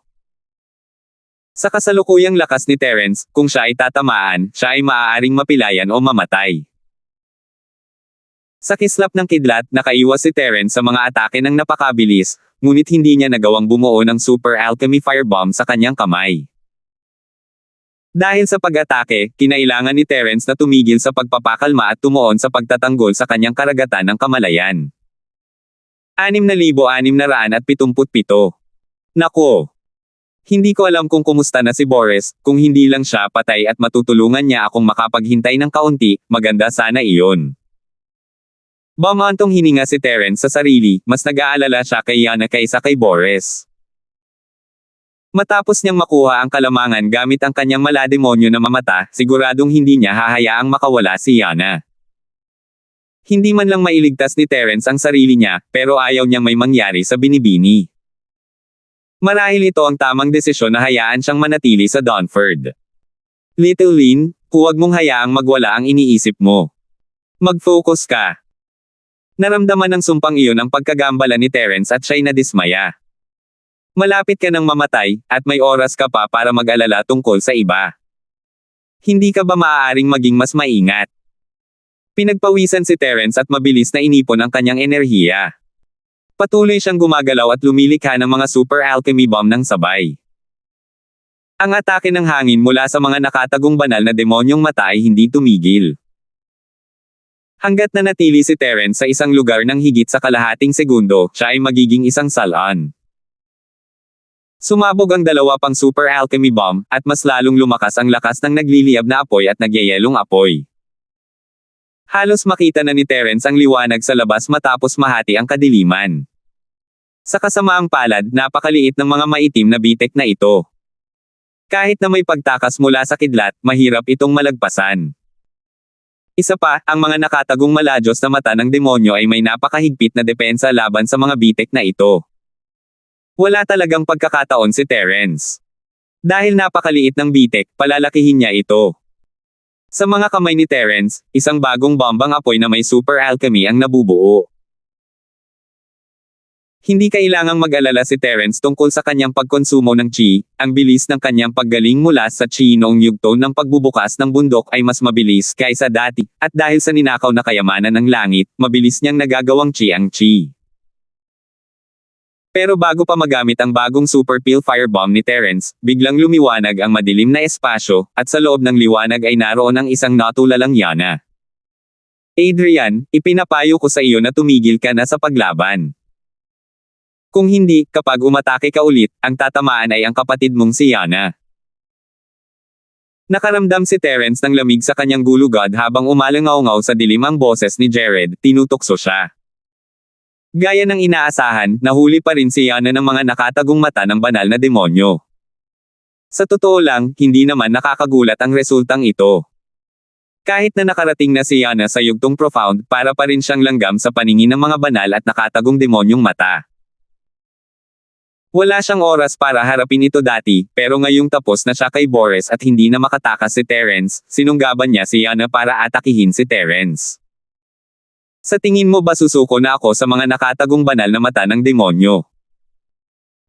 Sa kasalukuyang lakas ni Terence, kung siya ay tatamaan, siya ay maaaring mapilayan o mamatay. Sa kislap ng kidlat, nakaiwas si Terence sa mga atake ng napakabilis, ngunit hindi niya nagawang bumuo ng Super Alchemy Firebomb sa kanyang kamay. Dahil sa pag-atake, kinailangan ni Terence na tumigil sa pagpapakalma at tumuon sa pagtatanggol sa kanyang karagatan ng kamalayan. 6,677. Nako! Hindi ko alam kung kumusta na si Boris, kung hindi lang siya patay at matutulungan niya akong makapaghintay ng kaunti, maganda sana iyon. Bumantong hininga si Terence sa sarili, mas nag-aalala siya kay Yana kaysa kay Boris. Matapos niyang makuha ang kalamangan gamit ang kanyang malademonyo na mamata, siguradong hindi niya hahayaang makawala si Yana. Hindi man lang mailigtas ni Terence ang sarili niya, pero ayaw niyang may mangyari sa binibini. Marahil ito ang tamang desisyon na hayaan siyang manatili sa Dawnford. Little Lin, huwag mong hayaang magwala ang iniisip mo. Mag-focus ka. Naramdaman ng sumpang iyon ang pagkagambala ni Terence at siya'y nadismaya. Malapit ka nang mamatay, at may oras ka pa para mag-alala tungkol sa iba. Hindi ka ba maaaring maging mas maingat? Pinagpawisan si Terence at mabilis na inipon ang kanyang enerhiya. Patuloy siyang gumagalaw at lumilikha ng mga Super Alchemy Bomb ng sabay. Ang atake ng hangin mula sa mga nakatagong banal na demonyong mata ay hindi tumigil. Hanggat nanatili si Terence sa isang lugar ng higit sa kalahating segundo, siya ay magiging isang salon. Sumabog ang dalawa pang Super Alchemy Bomb, at mas lalong lumakas ang lakas ng nagliliyab na apoy at nagyayelong apoy. Halos makita na ni Terence ang liwanag sa labas matapos mahati ang kadiliman. Sa kasamaang palad, napakaliit ng mga maitim na bitek na ito. Kahit na may pagtakas mula sa kidlat, mahirap itong malagpasan. Isa pa, ang mga nakatagong maladyos na mata ng demonyo ay may napakahigpit na depensa laban sa mga bitek na ito. Wala talagang pagkakataon si Terence. Dahil napakaliit ng bitek, palalakihin niya ito. Sa mga kamay ni Terence, isang bagong bombang apoy na may super alchemy ang nabubuo. Hindi kailangang mag-alala si Terence tungkol sa kanyang pagkonsumo ng chi, ang bilis ng kanyang paggaling mula sa chi noong yugto ng pagbubukas ng bundok ay mas mabilis kaysa dati, at dahil sa ninakaw na kayamanan ng langit, mabilis niyang nagagawang chi ang chi. Pero bago pa magamit ang bagong Super Peel Firebomb ni Terence, biglang lumiwanag ang madilim na espasyo, at sa loob ng liwanag ay naroon ang isang natulalang Yana. Adrian, ipinapayo ko sa iyo na tumigil ka na sa paglaban. Kung hindi, kapag umatake ka ulit, ang tatamaan ay ang kapatid mong si Yana. Nakaramdam si Terence ng lamig sa kanyang gulugod habang umalangaw-ngaw sa dilim ang boses ni Jared, tinutokso siya. Gaya ng inaasahan, nahuli pa rin si Yana ng mga nakatagong mata ng banal na demonyo. Sa totoo lang, hindi naman nakakagulat ang resultang ito. Kahit na nakarating na si Yana sa yugtong profound, para pa rin siyang langgam sa paningin ng mga banal at nakatagong demonyong mata. Wala siyang oras para harapin ito dati, pero ngayong tapos na siya kay Boris at hindi na makatakas si Terence, sinunggaban niya si Yana para atakihin si Terence. Sa tingin mo ba susuko na ako sa mga nakatagong banal na mata ng demonyo?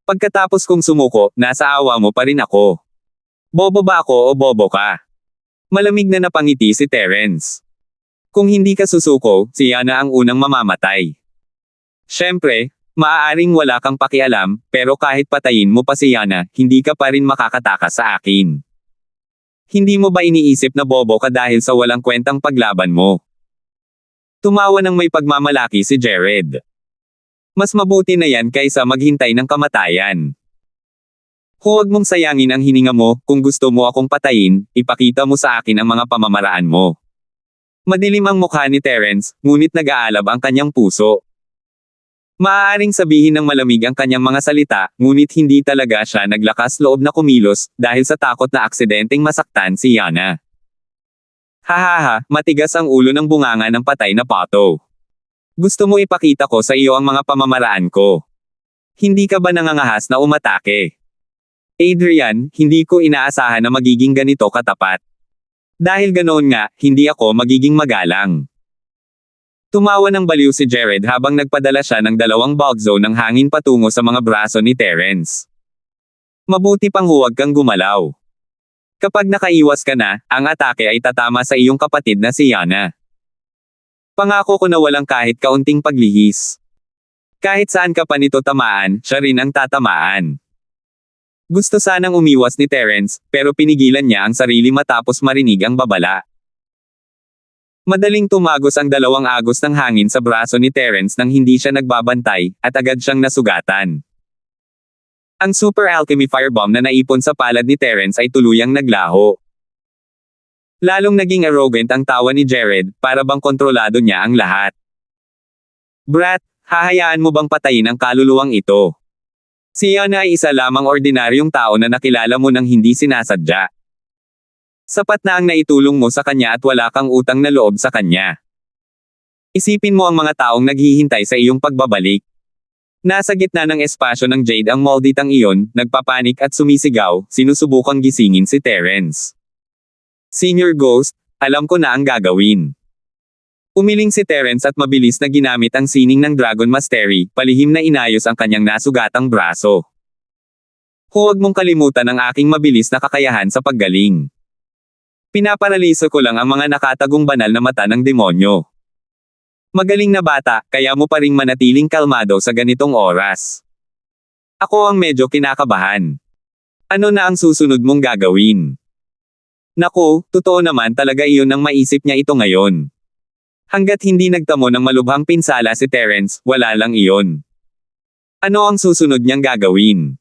Pagkatapos kong sumuko, nasa awa mo pa rin ako. Bobo ba ako o bobo ka? Malamig na napangiti si Terence. Kung hindi ka susuko, si Yana ang unang mamamatay. Siyempre, maaaring wala kang pakialam, pero kahit patayin mo pa si Yana, hindi ka pa rin makakatakas sa akin. Hindi mo ba iniisip na bobo ka dahil sa walang kwentang paglaban mo? Tumawa ng may pagmamalaki si Jared. Mas mabuti na yan kaysa maghintay ng kamatayan. Huwag mong sayangin ang hininga mo, kung gusto mo akong patayin, ipakita mo sa akin ang mga pamamaraan mo. Madilim ang mukha ni Terence, ngunit nag-aalab ang kanyang puso. Maaaring sabihin ng malamig ang kanyang mga salita, ngunit hindi talaga siya naglakas loob na kumilos, dahil sa takot na aksidenteng masaktan si Yana. Hahaha, matigas ang ulo ng bunganga ng patay na pato. Gusto mo ipakita ko sa iyo ang mga pamamaraan ko. Hindi ka ba nangangahas na umatake? Adrian, hindi ko inaasahan na magiging ganito katapat. Dahil ganoon nga, hindi ako magiging magalang. Tumawa ng baliw si Jared habang nagpadala siya ng 2 bugzo ng hangin patungo sa mga braso ni Terence. Mabuti pang huwag kang gumalaw. Kapag nakaiwas ka na, ang atake ay tatama sa iyong kapatid na si Yana. Pangako ko na walang kahit kaunting paglihis. Kahit saan ka pa nito tamaan, siya rin ang tatamaan. Gusto sanang umiwas ni Terence, pero pinigilan niya ang sarili matapos marinig ang babala. Madaling tumagos ang dalawang agos ng hangin sa braso ni Terence nang hindi siya nagbabantay, at agad siyang nasugatan. Ang Super Alchemy Firebomb na naipon sa palad ni Terence ay tuluyang naglaho. Lalong naging arrogant ang tawa ni Jared, para bang kontrolado niya ang lahat. Brat, hahayaan mo bang patayin ang kaluluwang ito? Si Yana ay isa lamang ordinaryong tao na nakilala mo nang hindi sinasadya. Sapat na ang naitulong mo sa kanya at wala kang utang na loob sa kanya. Isipin mo ang mga taong naghihintay sa iyong pagbabalik. Nasa gitna ng espasyo ng Jade ang molditang iyon, nagpapanik at sumisigaw, sinusubukang gisingin si Terence. Senior Ghost, alam ko na ang gagawin. Umiling si Terence at mabilis na ginamit ang sining ng Dragon Mastery, palihim na inayos ang kanyang nasugatang braso. Huwag mong kalimutan ang aking mabilis na kakayahan sa paggaling. Pinaparaliso ko lang ang mga nakatagong banal na mata ng demonyo. Magaling na bata, kaya mo pa ring manatiling kalmado sa ganitong oras. Ako ang medyo kinakabahan. Ano na ang susunod mong gagawin? Naku, totoo naman talaga iyon ang maisip niya ito ngayon. Hanggat hindi nagtamo ng malubhang pinsala si Terence, wala lang iyon. Ano ang susunod niyang gagawin?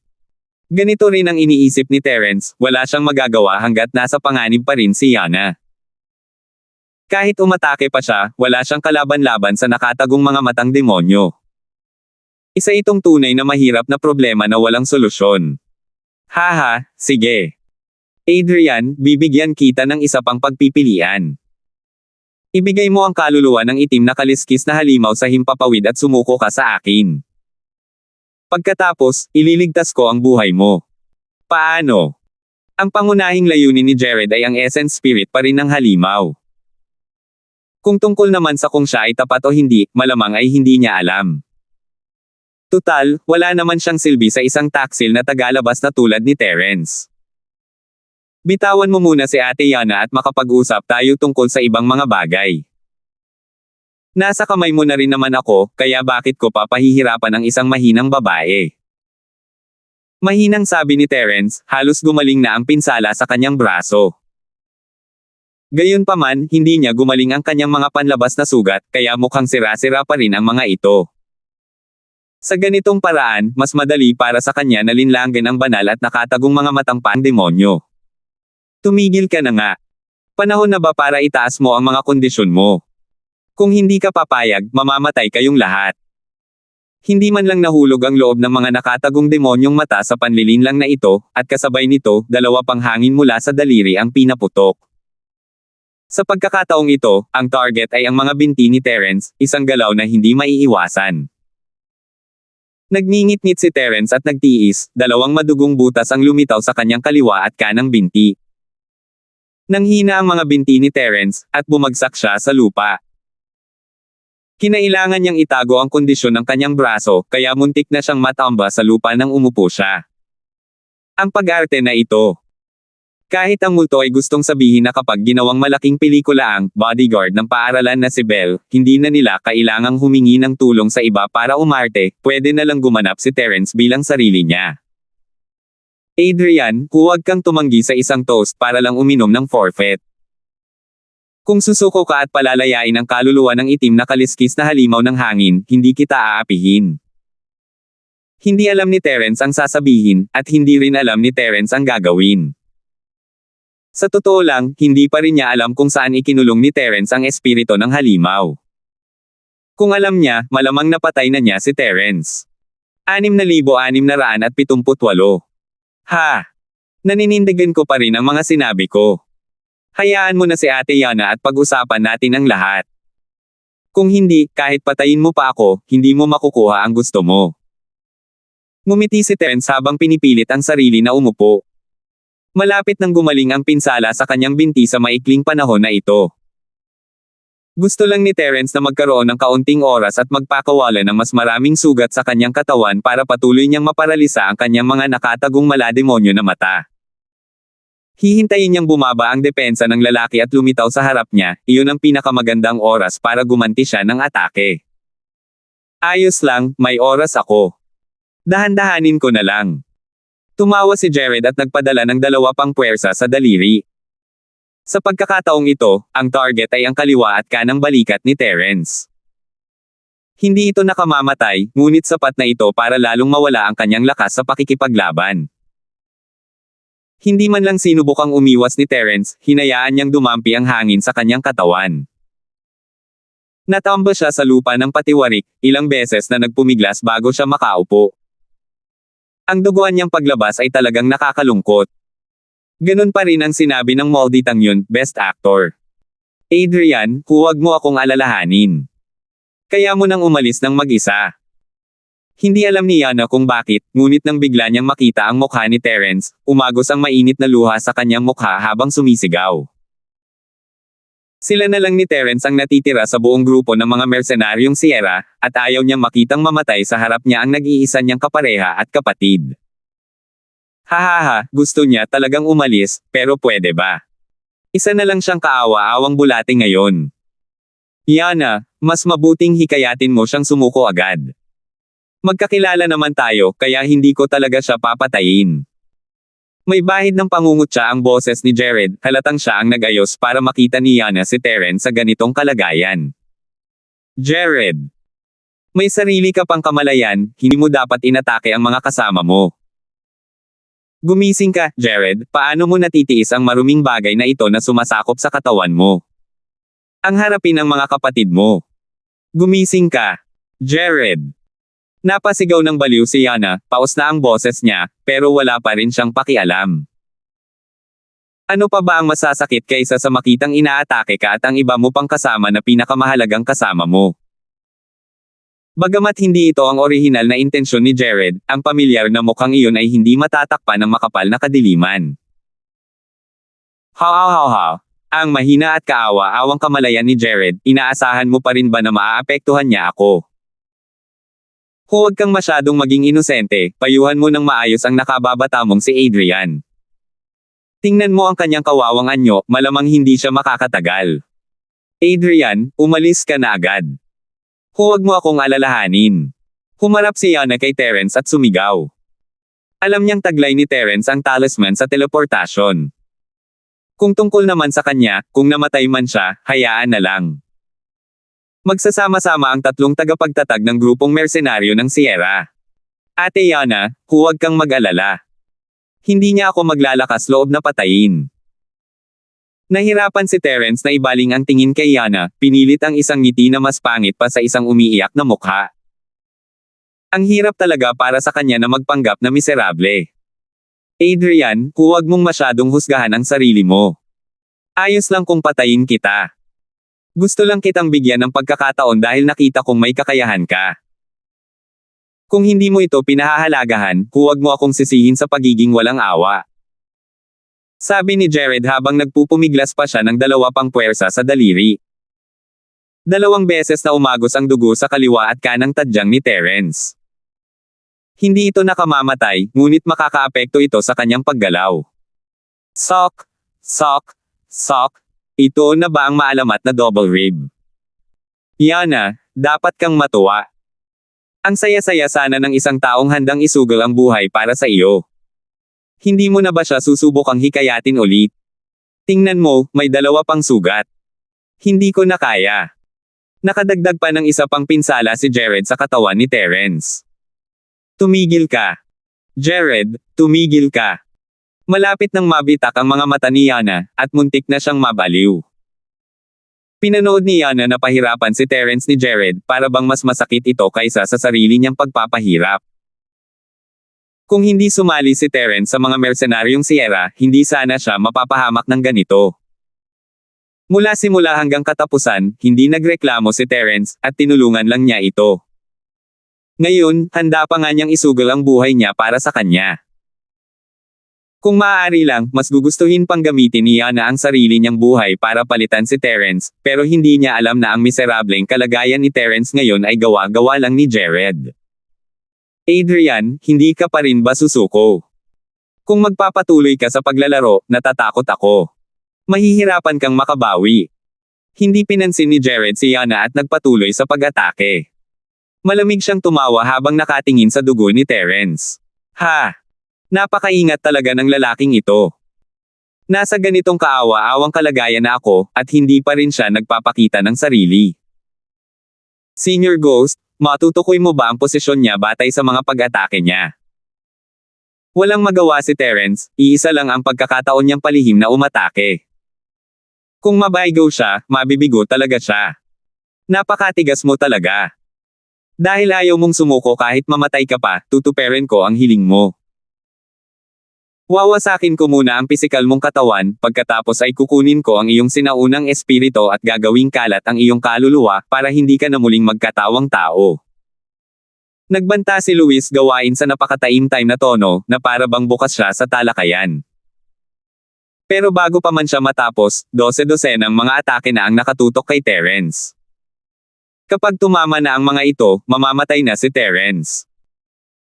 Ganito rin ang iniisip ni Terence, wala siyang magagawa hanggat nasa panganib pa rin si Yana. Kahit umatake pa siya, wala siyang kalaban-laban sa nakatagong mga matang demonyo. Isa itong tunay na mahirap na problema na walang solusyon. Haha, sige. Adrian, bibigyan kita ng isa pang pagpipilian. Ibigay mo ang kaluluwa ng itim na kaliskis na halimaw sa himpapawid at sumuko ka sa akin. Pagkatapos, ililigtas ko ang buhay mo. Paano? Ang pangunahing layunin ni Jared ay ang essence spirit pa rin ng halimaw. Kung tungkol naman sa kung siya ay tapat o hindi, malamang ay hindi niya alam. Tutal, wala naman siyang silbi sa isang taksil na tagalabas na tulad ni Terence. Bitawan mo muna si Ate Yana at makapag-usap tayo tungkol sa ibang mga bagay. Nasa kamay mo na rin naman ako, kaya bakit ko pa pahihirapan ang isang mahinang babae? Mahinang sabi ni Terence, halos gumaling na ang pinsala sa kanyang braso. Gayunpaman, hindi niya gumaling ang kanyang mga panlabas na sugat, kaya mukhang sira-sira pa rin ang mga ito. Sa ganitong paraan, mas madali para sa kanya na linlanggan ang banal at nakatagong mga matang pang-demonyo. Tumigil ka na nga. Panahon na ba para itaas mo ang mga kondisyon mo? Kung hindi ka papayag, mamamatay kayong lahat. Hindi man lang nahulog ang loob ng mga nakatagong demonyong mata sa panlilinlang na ito, at kasabay nito, dalawa pang hangin mula sa daliri ang pinaputok. Sa pagkakataong ito, ang target ay ang mga binti ni Terence, isang galaw na hindi maiiwasan. Nagngingit-ngit si Terence at nagtiis, dalawang madugong butas ang lumitaw sa kanyang kaliwa at kanang binti. Nanghina ang mga binti ni Terence, at bumagsak siya sa lupa. Kinailangan niyang itago ang kondisyon ng kanyang braso, kaya muntik na siyang matamba sa lupa nang umupo siya. Ang pag-arte na ito. Kahit ang multo ay gustong sabihin na kapag ginawang malaking pelikula ang bodyguard ng paaralan na si Belle, hindi na nila kailangang humingi ng tulong sa iba para umarte, pwede na lang gumanap si Terence bilang sarili niya. Adrian, huwag kang tumanggi sa isang toast para lang uminom ng forfeit. Kung susuko ka at palalayain ang kaluluwa ng itim na kaliskis na halimaw ng hangin, hindi kita aapihin. Hindi alam ni Terence ang sasabihin, at hindi rin alam ni Terence ang gagawin. Sa totoo lang, hindi pa rin niya alam kung saan ikinulong ni Terence ang espiritu ng halimaw. Kung alam niya, malamang napatay na niya si Terence. 6,678. Ha! Naninindigan ko pa rin ang mga sinabi ko. Hayaan mo na si Ate Yana at pag-usapan natin ang lahat. Kung hindi, kahit patayin mo pa ako, hindi mo makukuha ang gusto mo. Ngumiti si Terence habang pinipilit ang sarili na umupo. Malapit nang gumaling ang pinsala sa kanyang binti sa maikling panahon na ito. Gusto lang ni Terence na magkaroon ng kaunting oras at magpakawala ng mas maraming sugat sa kanyang katawan para patuloy niyang maparalisa ang kanyang mga nakatagong malademonyo na mata. Hihintayin niyang bumaba ang depensa ng lalaki at lumitaw sa harap niya, iyon ang pinakamagandang oras para gumanti siya ng atake. Ayos lang, may oras ako. Dahan-dahanin ko na lang. Tumawa si Jared at nagpadala ng 2 pang puwersa sa daliri. Sa pagkakataong ito, ang target ay ang kaliwa at kanang balikat ni Terence. Hindi ito nakamamatay, ngunit sapat na ito para lalong mawala ang kanyang lakas sa pakikipaglaban. Hindi man lang sinubukang umiwas ni Terence, hinayaan niyang dumampi ang hangin sa kanyang katawan. Natamba siya sa lupa ng patiwarik, ilang beses na nagpumiglas bago siya makaupo. Ang duguan niyang paglabas ay talagang nakakalungkot. Ganun pa rin ang sinabi ng Moldy Tangyun, Best Actor. Adrian, huwag mo akong alalahanin. Kaya mo nang umalis ng mag-isa. Hindi alam ni Yana kung bakit, ngunit nang bigla niyang makita ang mukha ni Terence, umagos ang mainit na luha sa kanyang mukha habang sumisigaw. Sila na lang ni Terence ang natitira sa buong grupo ng mga mersenaryong Sierra, at ayaw niyang makitang mamatay sa harap niya ang nag-iisa niyang kapareha at kapatid. Hahaha, gusto niya talagang umalis, pero pwede ba? Isa na lang siyang kaawa-awang bulate ngayon. Yana, mas mabuting hikayatin mo siyang sumuko agad. Magkakilala naman tayo, kaya hindi ko talaga siya papatayin. May bahid ng pangungutya ang boses ni Jared, halatang siya ang nag-ayos para makita ni Yana si Terence sa ganitong kalagayan. Jared, may sarili ka pang kamalayan, hindi mo dapat inatake ang mga kasama mo. Gumising ka, Jared, paano mo natitiis ang maruming bagay na ito na sumasakop sa katawan mo? Ang harapin ang mga kapatid mo. Gumising ka, Jared. Napasigaw ng baliw si Yana, paus na ang boses niya, pero wala pa rin siyang pakialam. Ano pa ba ang masasakit kaysa sa makitang inaatake ka at ang iba mo pang kasama na pinakamahalagang kasama mo? Bagamat hindi ito ang orihinal na intensyon ni Jared, ang pamilyar na mukhang iyon ay hindi matatakpan ng makapal na kadiliman. Ha. Ang mahina at kaawa-awang kamalayan ni Jared, inaasahan mo pa rin ba na maaapektuhan niya ako? Huwag kang masyadong maging inosente, payuhan mo ng maayos ang nakababata mong si Adrian. Tingnan mo ang kanyang kawawang anyo, malamang hindi siya makakatagal. Adrian, umalis ka na agad. Huwag mo akong alalahanin. Humarap si Yana kay Terence at sumigaw. Alam niyang taglay ni Terence ang talisman sa teleportasyon. Kung tungkol naman sa kanya, kung namatay man siya, hayaan na lang. Magsasama-sama ang 3 tagapagtatag ng grupong mersenaryo ng Sierra. Ate Yana, huwag kang mag-alala. Hindi niya ako maglalakas loob na patayin. Nahirapan si Terence na ibaling ang tingin kay Yana, pinilit ang isang ngiti na mas pangit pa sa isang umiiyak na mukha. Ang hirap talaga para sa kanya na magpanggap na miserable. Adrian, huwag mong masyadong husgahan ang sarili mo. Ayos lang kung patayin kita. Gusto lang kitang bigyan ng pagkakataon dahil nakita kong may kakayahan ka. Kung hindi mo ito pinahahalagahan, huwag mo akong sisihin sa pagiging walang awa. Sabi ni Jared habang nagpupumiglas pa siya ng 2 pang puwersa sa daliri. 2 beses na umagos ang dugo sa kaliwa at kanang tadyang ni Terence. Hindi ito nakamamatay, ngunit makakaapekto ito sa kanyang paggalaw. Sok. Ito na ba ang maalamat na double rib? Yana, dapat kang matuwa. Ang saya-saya sana ng isang taong handang isugal ang buhay para sa iyo. Hindi mo na ba siya susubukang hikayatin ulit? Tingnan mo, may 2 pang sugat. Hindi ko na kaya. Nakadagdag pa ng isa pang pinsala si Jared sa katawan ni Terence. Tumigil ka. Jared, tumigil ka. Malapit nang mabitak ang mga mata ni Yana, at muntik na siyang mabaliw. Pinanood ni Yana na pahirapan si Terence ni Jared, para bang mas masakit ito kaysa sa sarili niyang pagpapahirap. Kung hindi sumali si Terence sa mga mersenaryong Sierra, hindi sana siya mapapahamak ng ganito. Mula simula hanggang katapusan, hindi nagreklamo si Terence, at tinulungan lang niya ito. Ngayon, handa pa nga niyang isugal ang buhay niya para sa kanya. Kung maaari lang, mas gugustuhin pang gamitin ni Yana ang sarili niyang buhay para palitan si Terence, pero hindi niya alam na ang miserableng kalagayan ni Terence ngayon ay gawa-gawa lang ni Jared. Adrian, hindi ka pa rin ba susuko? Kung magpapatuloy ka sa paglalaro, natatakot ako. Mahihirapan kang makabawi. Hindi pinansin ni Jared si Yana at nagpatuloy sa pag-atake. Malamig siyang tumawa habang nakatingin sa dugo ni Terence. Ha! Napakaingat talaga ng lalaking ito. Nasa ganitong kaawa-awang kalagayan na ako, at hindi pa rin siya nagpapakita ng sarili. Senior Ghost, matutukoy mo ba ang posisyon niya batay sa mga pag-atake niya? Walang magawa si Terence, iisa lang ang pagkakataon niyang palihim na umatake. Kung mabaygo siya, mabibigo talaga siya. Napakatigas mo talaga. Dahil ayaw mong sumuko kahit mamatay ka pa, tutuperin ko ang hiling mo. Wawasakin ko muna ang pisikal mong katawan, pagkatapos ay kukunin ko ang iyong sinaunang espiritu at gagawing kalat ang iyong kaluluwa para hindi ka na muling magkatawang tao. Nagbanta si Luis gawain sa napakataimtim na tono na para bang bukas siya sa talakayan. Pero bago pa man siya matapos, 12-12 ng mga atake na ang nakatutok kay Terence. Kapag tumama na ang mga ito, mamamatay na si Terence.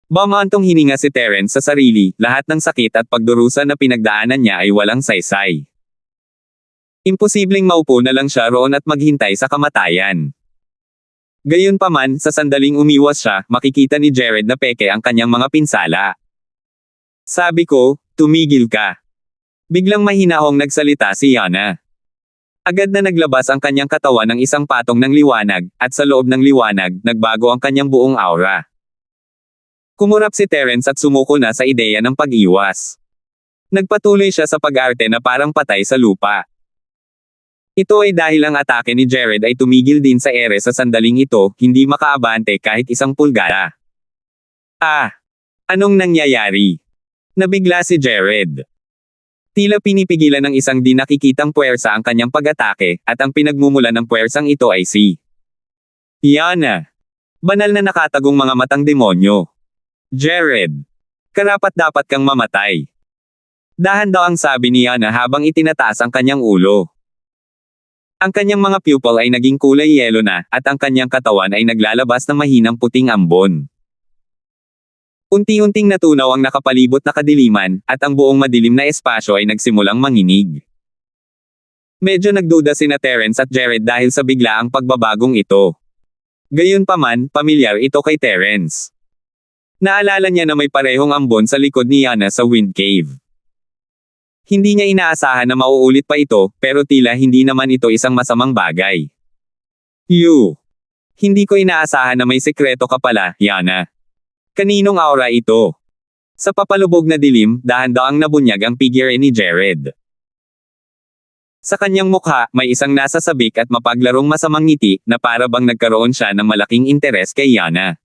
Bumantong hininga si Terence sa sarili, lahat ng sakit at pagdurusa na pinagdaanan niya ay walang saysay. Imposibleng maupo na lang siya roon at maghintay sa kamatayan. Gayunpaman, sa sandaling umiwas siya, makikita ni Jared na peke ang kanyang mga pinsala. Sabi ko, tumigil ka. Biglang mahinahong nagsalita si Yana. Agad na naglabas ang kanyang katawan ng isang patong ng liwanag, at sa loob ng liwanag, nagbago ang kanyang buong aura. Kumurap si Terence at sumuko na sa ideya ng pag-iwas. Nagpatuloy siya sa pag-arte na parang patay sa lupa. Ito ay dahil ang atake ni Jared ay tumigil din sa ere sa sandaling ito, hindi makaabante kahit isang pulgada. Anong nangyayari? Nabigla si Jared. Tila pinipigilan ng isang di nakikitang puwersa ang kanyang pag-atake, at ang pinagmumulan ng puwersang ito ay si Yana. Banal na nakatagong mga matang demonyo. Jared. Karapat-dapat kang mamatay. Dahan daw ang sabi ni Yana habang itinataas ang kanyang ulo. Ang kanyang mga pupil ay naging kulay yelo na, at ang kanyang katawan ay naglalabas ng mahinang puting ambon. Unti-unting natunaw ang nakapalibot na kadiliman, at ang buong madilim na espasyo ay nagsimulang manginig. Medyo nagduda sina Terence at Jared dahil sa biglaang pagbabagong ito. Gayunpaman, pamilyar ito kay Terence. Naalala niya na may parehong ambon sa likod ni Yana sa Wind Cave. Hindi niya inaasahan na mauulit pa ito, pero tila hindi naman ito isang masamang bagay. Hindi ko inaasahan na may sekreto ka pala, Yana. Kaninong aura ito? Sa papalubog na dilim, dahan-daang nabunyag ang figure ni Jared. Sa kanyang mukha, may isang nasasabik at mapaglarong masamang ngiti, na para bang nagkaroon siya ng malaking interes kay Yana.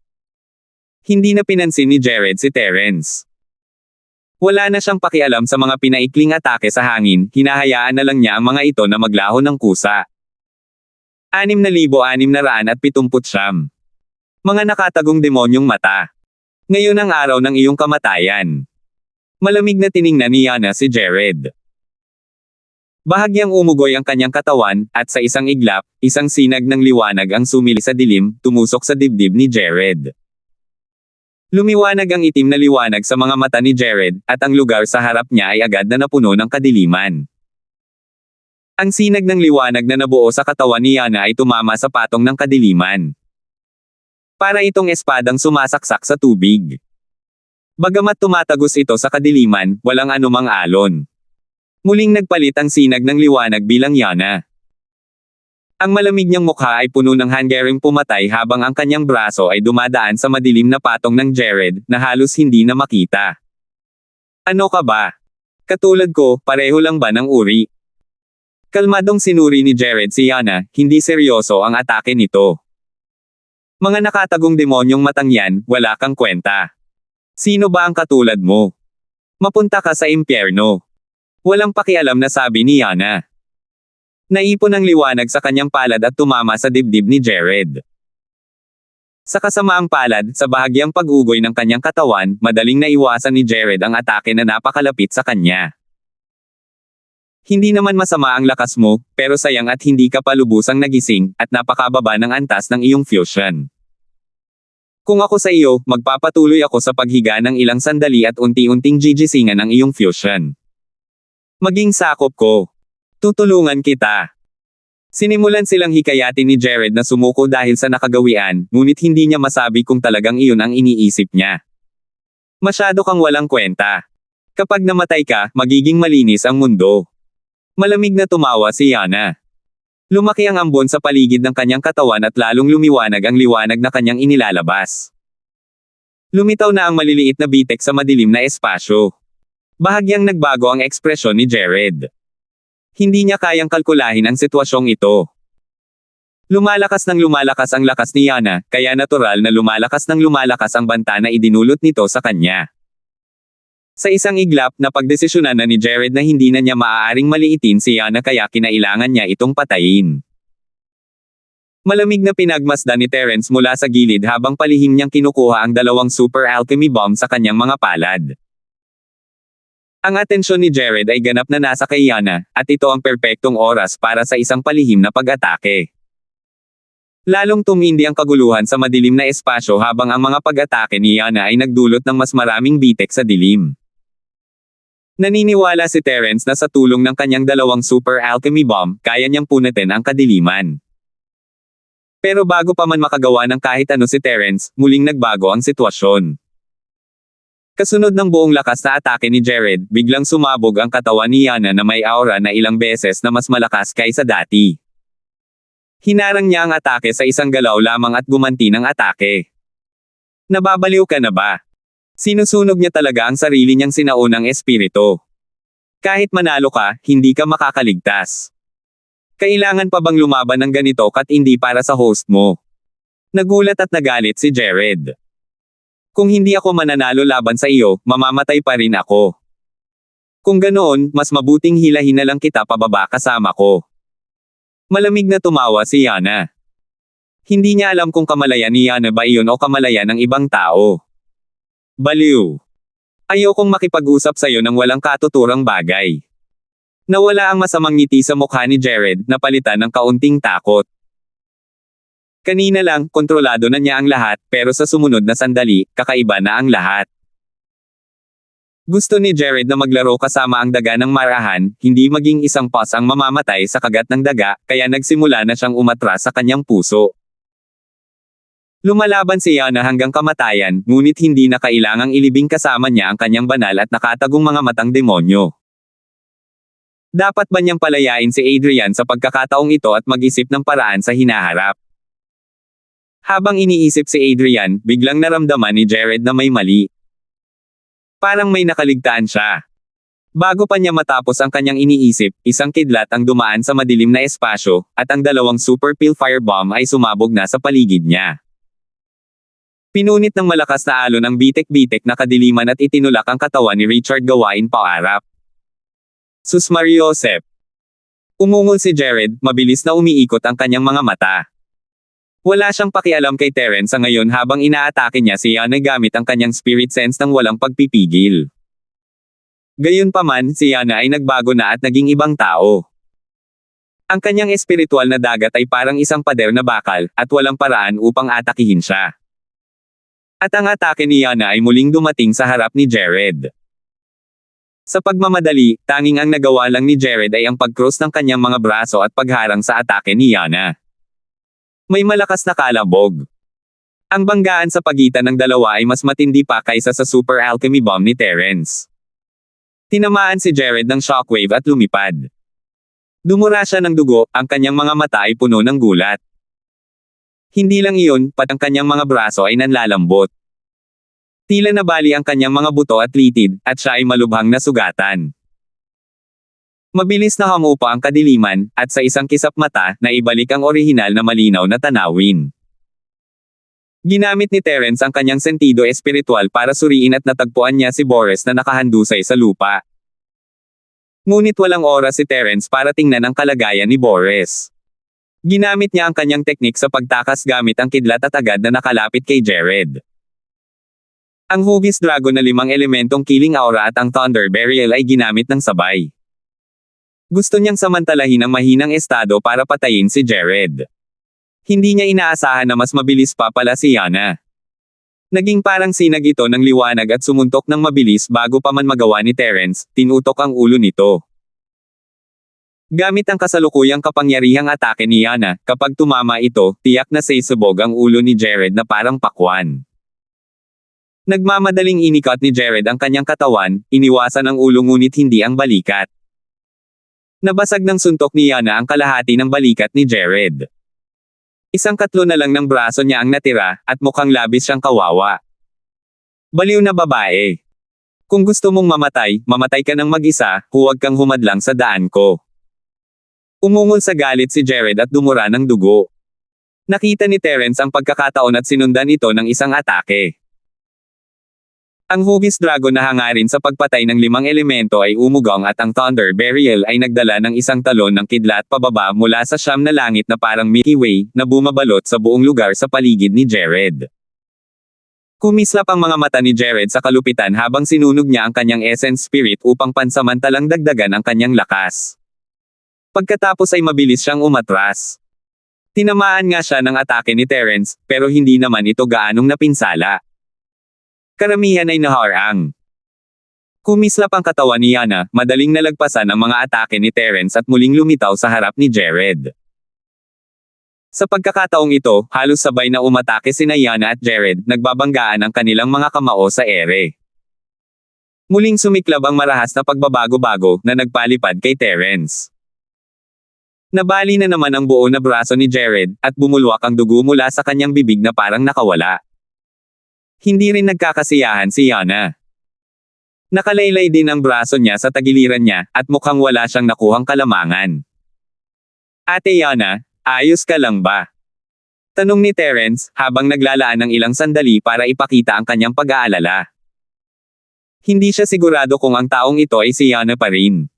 Hindi na pinansin ni Jared si Terence. Wala na siyang pakialam sa mga pinaikling atake sa hangin, hinahayaan na lang niya ang mga ito na maglaho ng kusa. 6,679. Mga nakatagong demonyong mata. Ngayon ang araw ng iyong kamatayan. Malamig na tiningnan ni Yana si Jared. Bahagyang umugoy ang kanyang katawan, at sa isang iglap, isang sinag ng liwanag ang sumili sa dilim, tumusok sa dibdib ni Jared. Lumiwanag ang itim na liwanag sa mga mata ni Jared, at ang lugar sa harap niya ay agad na napuno ng kadiliman. Ang sinag ng liwanag na nabuo sa katawan ni Yana ay tumama sa patong ng kadiliman. Para itong espadang sumasaksak sa tubig. Bagamat tumatagos ito sa kadiliman, walang anumang alon. Muling nagpalit ang sinag ng liwanag bilang Yana. Ang malamig niyang mukha ay puno ng hangering pumatay habang ang kanyang braso ay dumadaan sa madilim na patong ng Jared, na halos hindi na makita. Ano ka ba? Katulad ko, pareho lang ba ng uri? Kalmadong sinuri ni Jared si Yana, hindi seryoso ang atake nito. Mga nakatagong demonyong matang yan, wala kang kwenta. Sino ba ang katulad mo? Mapunta ka sa impyerno. Walang pakialam na sabi ni Yana. Naipon ang liwanag sa kanyang palad at tumama sa dibdib ni Jared. Sa kasamaang palad, sa bahagyang pag-ugoy ng kanyang katawan, madaling naiwasan ni Jared ang atake na napakalapit sa kanya. Hindi naman masama ang lakas mo, pero sayang at hindi ka pa lubusang nagising, at napakababa ng antas ng iyong fusion. Kung ako sa iyo, magpapatuloy ako sa paghiga ng ilang sandali at unti-unting gigisingan ang iyong fusion. Maging sakop ko. Tutulungan kita. Sinimulan silang hikayatin ni Jared na sumuko dahil sa nakagawian, ngunit hindi niya masabi kung talagang iyon ang iniisip niya. Masyado kang walang kwenta. Kapag namatay ka, magiging malinis ang mundo. Malamig na tumawa si Yana. Lumaki ang ambon sa paligid ng kanyang katawan at lalong lumiwanag ang liwanag na kanyang inilalabas. Lumitaw na ang maliliit na bitek sa madilim na espasyo. Bahagyang nagbago ang ekspresyon ni Jared. Hindi niya kayang kalkulahin ang sitwasyong ito. Lumalakas ang lakas ni Yana, kaya natural na lumalakas ang banta na idinulot nito sa kanya. Sa isang iglap, napagdesisyonan na ni Jared na hindi na niya maaaring maliitin si Yana kaya kinailangan niya itong patayin. Malamig na pinagmasdan ni Terence mula sa gilid habang palihim niyang kinukuha ang dalawang super alchemy bomb sa kanyang mga palad. Ang atensyon ni Jared ay ganap na nasa kay Yana, at ito ang perpektong oras para sa isang palihim na pag-atake. Lalong tumindi ang kaguluhan sa madilim na espasyo habang ang mga pag-atake ni Yana ay nagdulot ng mas maraming bitek sa dilim. Naniniwala si Terence na sa tulong ng kanyang dalawang super alchemy bomb, kaya niyang punatin ang kadiliman. Pero bago pa man makagawa ng kahit ano si Terence, muling nagbago ang sitwasyon. Kasunod ng buong lakas na atake ni Jared, biglang sumabog ang katawan ni Yana na may aura na ilang beses na mas malakas kaysa dati. Hinarang niya ang atake sa isang galaw lamang at gumanti ng atake. Nababaliw ka na ba? Sinusunog niya talaga ang sarili niyang sinaunang espiritu. Kahit manalo ka, hindi ka makakaligtas. Kailangan pa bang lumaban ng ganito kat hindi para sa host mo? Nagulat at nagalit si Jared. Kung hindi ako mananalo laban sa iyo, mamamatay pa rin ako. Kung ganoon, mas mabuting hilahin na lang kita pababa kasama ko. Malamig na tumawa si Yana. Hindi niya alam kung kamalayan ni Yana ba iyon o kamalayan ng ibang tao. Baliw. Ayokong makipag-usap sa'yo ng walang katuturang bagay. Nawala ang masamang ngiti sa mukha ni Jared, napalitan ng kaunting takot. Kanina lang, kontrolado na niya ang lahat, pero sa sumunod na sandali, kakaiba na ang lahat. Gusto ni Jared na maglaro kasama ang daga ng marahan, hindi maging isang pas ang mamamatay sa kagat ng daga, kaya nagsimula na siyang umatras sa kanyang puso. Lumalaban si Yana hanggang kamatayan, ngunit hindi na kailangang ilibing kasama niya ang kanyang banal at nakatagong mga matang demonyo. Dapat ba niyang palayain si Adrian sa pagkakataong ito at mag-isip ng paraan sa hinaharap? Habang iniisip si Adrian, biglang naramdaman ni Jared na may mali. Parang may nakaligtaan siya. Bago pa niya matapos ang kanyang iniisip, isang kidlat ang dumaan sa madilim na espasyo, at ang dalawang super pillfire bomb ay sumabog na sa paligid niya. Pinunit ng malakas na alon ang bitek-bitek na kadiliman at itinulak ang katawan ni Richard gawain paarap. Sus Mariosep. Umungol si Jared, mabilis na umiikot ang kanyang mga mata. Wala siyang pakialam kay Terence sa ngayon habang inaatake niya si Yana gamit ang kanyang spirit sense ng walang pagpipigil. Gayunpaman, si Yana ay nagbago na at naging ibang tao. Ang kanyang espiritual na dagat ay parang isang pader na bakal, at walang paraan upang atakihin siya. At ang atake ni Yana ay muling dumating sa harap ni Jared. Sa pagmamadali, tanging ang nagawa lang ni Jared ay ang pag-cross ng kanyang mga braso at pagharang sa atake ni Yana. May malakas na kalabog. Ang banggaan sa pagitan ng dalawa ay mas matindi pa kaysa sa super alchemy bomb ni Terence. Tinamaan si Jared ng shockwave at lumipad. Dumura siya ng dugo, ang kanyang mga mata ay puno ng gulat. Hindi lang iyon, pati ang kanyang mga braso ay nanlalambot. Tila nabali ang kanyang mga buto at litid, at siya ay malubhang na sugatan. Mabilis na hamupa ang kadiliman, at sa isang kisap mata, naibalik ang orihinal na malinaw na tanawin. Ginamit ni Terence ang kanyang sentido espiritual para suriin at natagpuan niya si Boris na nakahandusay sa lupa. Ngunit walang oras si Terence para tingnan ang kalagayan ni Boris. Ginamit niya ang kanyang teknik sa pagtakas gamit ang kidlat at agad na nakalapit kay Jared. Ang hugis dragon na 5 elementong killing aura at ang thunder burial ay ginamit ng sabay. Gusto niyang samantalahin ang mahinang estado para patayin si Jared. Hindi niya inaasahan na mas mabilis pa pala si Yana. Naging parang sinag ito ng liwanag at sumuntok ng mabilis bago pa man magawa ni Terence, tinutok ang ulo nito. Gamit ang kasalukuyang kapangyarihang atake ni Yana, kapag tumama ito, tiyak na sasabog ang ulo ni Jared na parang pakwan. Nagmamadaling inikot ni Jared ang kanyang katawan, iniwasan ang ulo ngunit hindi ang balikat. Nabasag ng suntok ni Yana ang kalahati ng balikat ni Jared. Isang katlo na lang ng braso niya ang natira, at mukhang labis siyang kawawa. Baliw na babae. Kung gusto mong mamatay, mamatay ka ng mag-isa, huwag kang humadlang sa daan ko. Umungol sa galit si Jared at dumura ng dugo. Nakita ni Terence ang pagkakataon at sinundan ito ng isang atake. Ang Hugis Dragon na hangarin sa pagpatay ng 5 elemento ay umugong at ang Thunder Burial ay nagdala ng isang talon ng kidlat pababa mula sa 9 na langit na parang Milky Way na bumabalot sa buong lugar sa paligid ni Jared. Kumislap ang mga mata ni Jared sa kalupitan habang sinunog niya ang kanyang Essence Spirit upang pansamantalang dagdagan ang kanyang lakas. Pagkatapos ay mabilis siyang umatras. Tinamaan nga siya ng atake ni Terence, pero hindi naman ito gaanong napinsala. Karamihan ay naharang. Kumislap ang katawan ni Yana, madaling nalagpasan ang mga atake ni Terence at muling lumitaw sa harap ni Jared. Sa pagkakataong ito, halos sabay na umatake sina Yana at Jared, nagbabanggaan ang kanilang mga kamao sa ere. Muling sumiklab ang marahas na pagbabago-bago na nagpalipad kay Terence. Nabali na naman ang buo na braso ni Jared, at bumulwak ang dugo mula sa kanyang bibig na parang nakawala. Hindi rin nagkakasiyahan si Yana. Nakalaylay din ang braso niya sa tagiliran niya, at mukhang wala siyang nakuhang kalamangan. Ate Yana, ayos ka lang ba? Tanong ni Terence, habang naglalaan ng ilang sandali para ipakita ang kanyang pag-aalala. Hindi siya sigurado kung ang taong ito ay si Yana pa rin.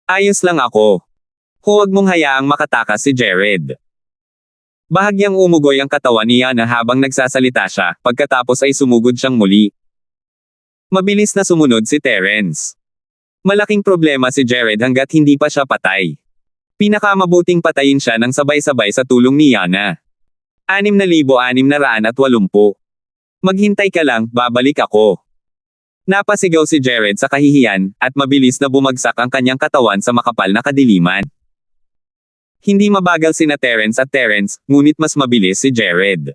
Ayos lang ako. Huwag mong hayaang makatakas si Jared. Bahagyang umugoy ang katawan ni Yana habang nagsasalita siya, pagkatapos ay sumugod siyang muli. Mabilis na sumunod si Terence. Malaking problema si Jared hanggat hindi pa siya patay. Pinakamabuting patayin siya ng sabay-sabay sa tulong ni Yana. 6,680. Maghintay ka lang, babalik ako. Napasigaw si Jared sa kahihiyan, at mabilis na bumagsak ang kanyang katawan sa makapal na kadiliman. Hindi mabagal sina Terence at Terence, ngunit mas mabilis si Jared.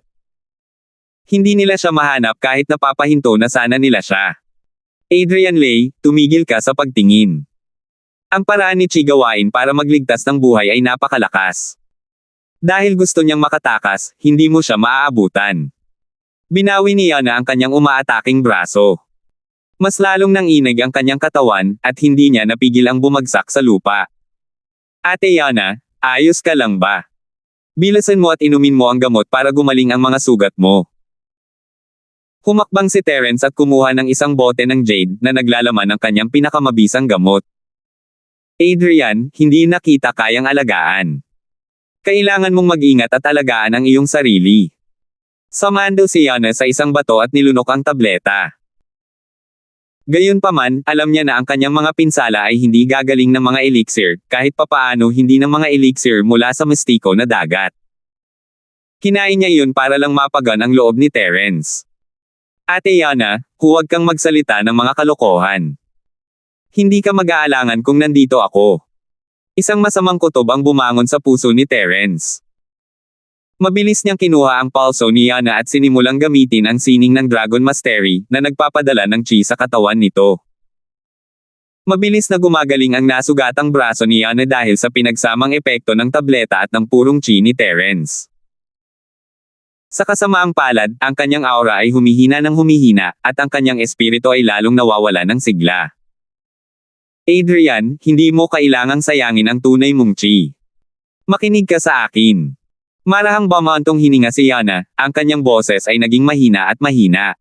Hindi nila siya mahanap kahit napapahinto na sana nila siya. Adrian Lay, tumigil ka sa pagtingin. Ang paraan ni Chi gawain para magligtas ng buhay ay napakalakas. Dahil gusto niyang makatakas, hindi mo siya maaabutan. Binawi ni Yana ang kanyang umaataking braso. Mas lalong nanginig ang kanyang katawan, at hindi niya napigil ang bumagsak sa lupa. Ate Yana, ayos ka lang ba? Bilasan mo at inumin mo ang gamot para gumaling ang mga sugat mo. Humakbang si Terence at kumuha ng isang bote ng jade na naglalaman ng kanyang pinakamabisang gamot. Adrian, hindi na kita kayang alagaan. Kailangan mong mag-ingat at alagaan ang iyong sarili. Sumando si Yana sa isang bato at nilunok ang tableta. Gayunpaman, alam niya na ang kanyang mga pinsala ay hindi gagaling ng mga elixir, kahit papaano hindi ng mga elixir mula sa mistiko na dagat. Kinain niya iyon para lang mapagan ang loob ni Terence. Ate Yana, huwag kang magsalita ng mga kalokohan. Hindi ka mag-aalangan kung nandito ako. Isang masamang kutob ang bumangon sa puso ni Terence. Mabilis niyang kinuha ang pulso ni Yana at sinimulang gamitin ang sining ng Dragon Mastery na nagpapadala ng chi sa katawan nito. Mabilis na gumagaling ang nasugatang braso ni Yana dahil sa pinagsamang epekto ng tableta at ng purong chi ni Terence. Sa kasamaang palad, ang kanyang aura ay humihina ng humihina, at ang kanyang espiritu ay lalong nawawala ng sigla. Adrian, hindi mo kailangang sayangin ang tunay mong chi. Makinig ka sa akin. Marahang bumantong hininga si Yana, ang kanyang boses ay naging mahina at mahina.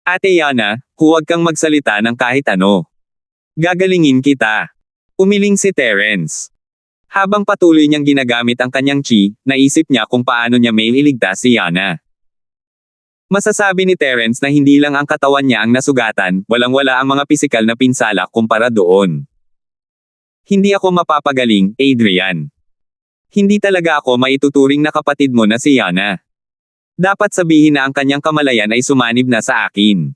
Ate Yana, huwag kang magsalita ng kahit ano. Gagalingin kita. Umiling si Terence. Habang patuloy niyang ginagamit ang kanyang chi, naisip niya kung paano niya may iligtas si Yana. Masasabi ni Terence na hindi lang ang katawan niya ang nasugatan, walang-wala ang mga pisikal na pinsala kumpara doon. Hindi ako mapapagaling, Adrian. Hindi talaga ako maituturing na kapatid mo na si Yana. Dapat sabihin na ang kanyang kamalayan ay sumanib na sa akin.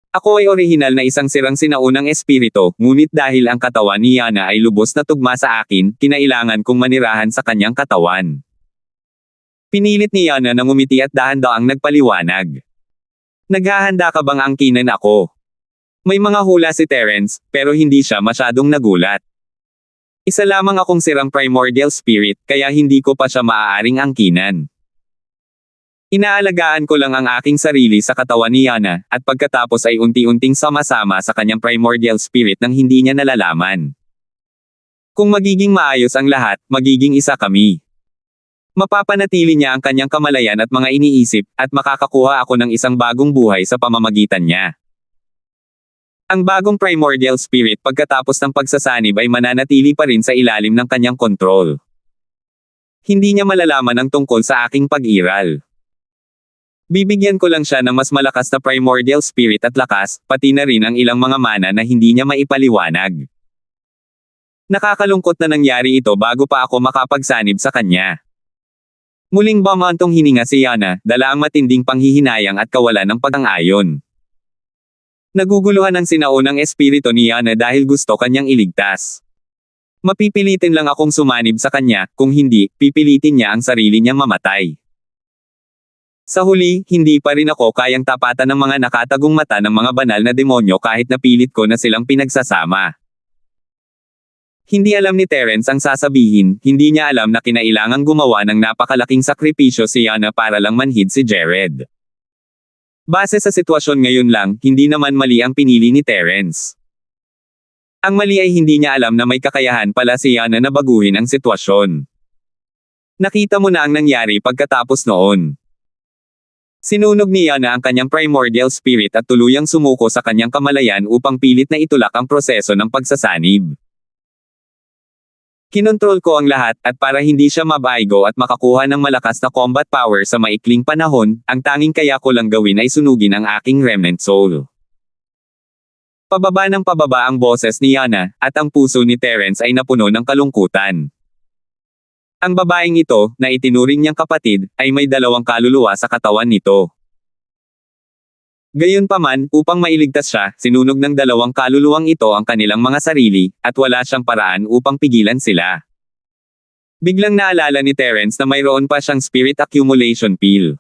Ako ay orihinal na isang sirang sinaunang espirito, ngunit dahil ang katawan ni Yana ay lubos na tugma sa akin, kinailangan kong manirahan sa kanyang katawan. Pinilit ni Yana na ngumiti at dahan-daang nagpaliwanag. Naghahanda ka bang angkinin ako? May mga hula si Terence, pero hindi siya masyadong nagulat. Isa lamang akong sirang primordial spirit, kaya hindi ko pa siya maaaring angkinan. Inaalagaan ko lang ang aking sarili sa katawan ni Yana, at pagkatapos ay unti-unting sama-sama sa kanyang primordial spirit nang hindi niya nalalaman. Kung magiging maayos ang lahat, magiging isa kami. Mapapanatili niya ang kanyang kamalayan at mga iniisip, at makakakuha ako ng isang bagong buhay sa pamamagitan niya. Ang bagong primordial spirit pagkatapos ng pagsasanib ay mananatili pa rin sa ilalim ng kanyang kontrol. Hindi niya malalaman ang tungkol sa aking pag-iral. Bibigyan ko lang siya ng mas malakas na primordial spirit at lakas, pati na rin ang ilang mga mana na hindi niya maipaliwanag. Nakakalungkot na nangyari ito bago pa ako makapagsanib sa kanya. Muling bumantong hininga si Yana, dala ang matinding panghihinayang at kawalan ng pag-ayon. Naguguluhan ang sinaunang espiritu ni Yana dahil gusto kanyang iligtas. Mapipilitin lang akong sumanib sa kanya, kung hindi, pipilitin niya ang sarili niyang mamatay. Sa huli, hindi pa rin ako kayang tapatan ng mga nakatagong mata ng mga banal na demonyo kahit napilit ko na silang pinagsasama. Hindi alam ni Terence ang sasabihin, hindi niya alam na kinailangang gumawa ng napakalaking sakripisyo si Yana para lang manhid si Jared. Base sa sitwasyon ngayon lang, hindi naman mali ang pinili ni Terence. Ang mali ay hindi niya alam na may kakayahan pala si Yana na baguhin ang sitwasyon. Nakita mo na ang nangyari pagkatapos noon. Sinunog ni Yana ang kanyang primordial spirit at tuluyang sumuko sa kanyang kamalayan upang pilit na itulak ang proseso ng pagsasanib. Kinontrol ko ang lahat, at para hindi siya mabaigo at makakuha ng malakas na combat power sa maikling panahon, ang tanging kaya ko lang gawin ay sunugin ang aking remnant soul. Pababa ng pababa ang boses ni Yana, at ang puso ni Terence ay napuno ng kalungkutan. Ang babaeng ito, na itinuring niyang kapatid, ay may dalawang kaluluwa sa katawan nito. Gayunpaman, upang mailigtas siya, sinunog ng dalawang kaluluwang ito ang kanilang mga sarili, at wala siyang paraan upang pigilan sila. Biglang naalala ni Terence na mayroon pa siyang spirit accumulation pill.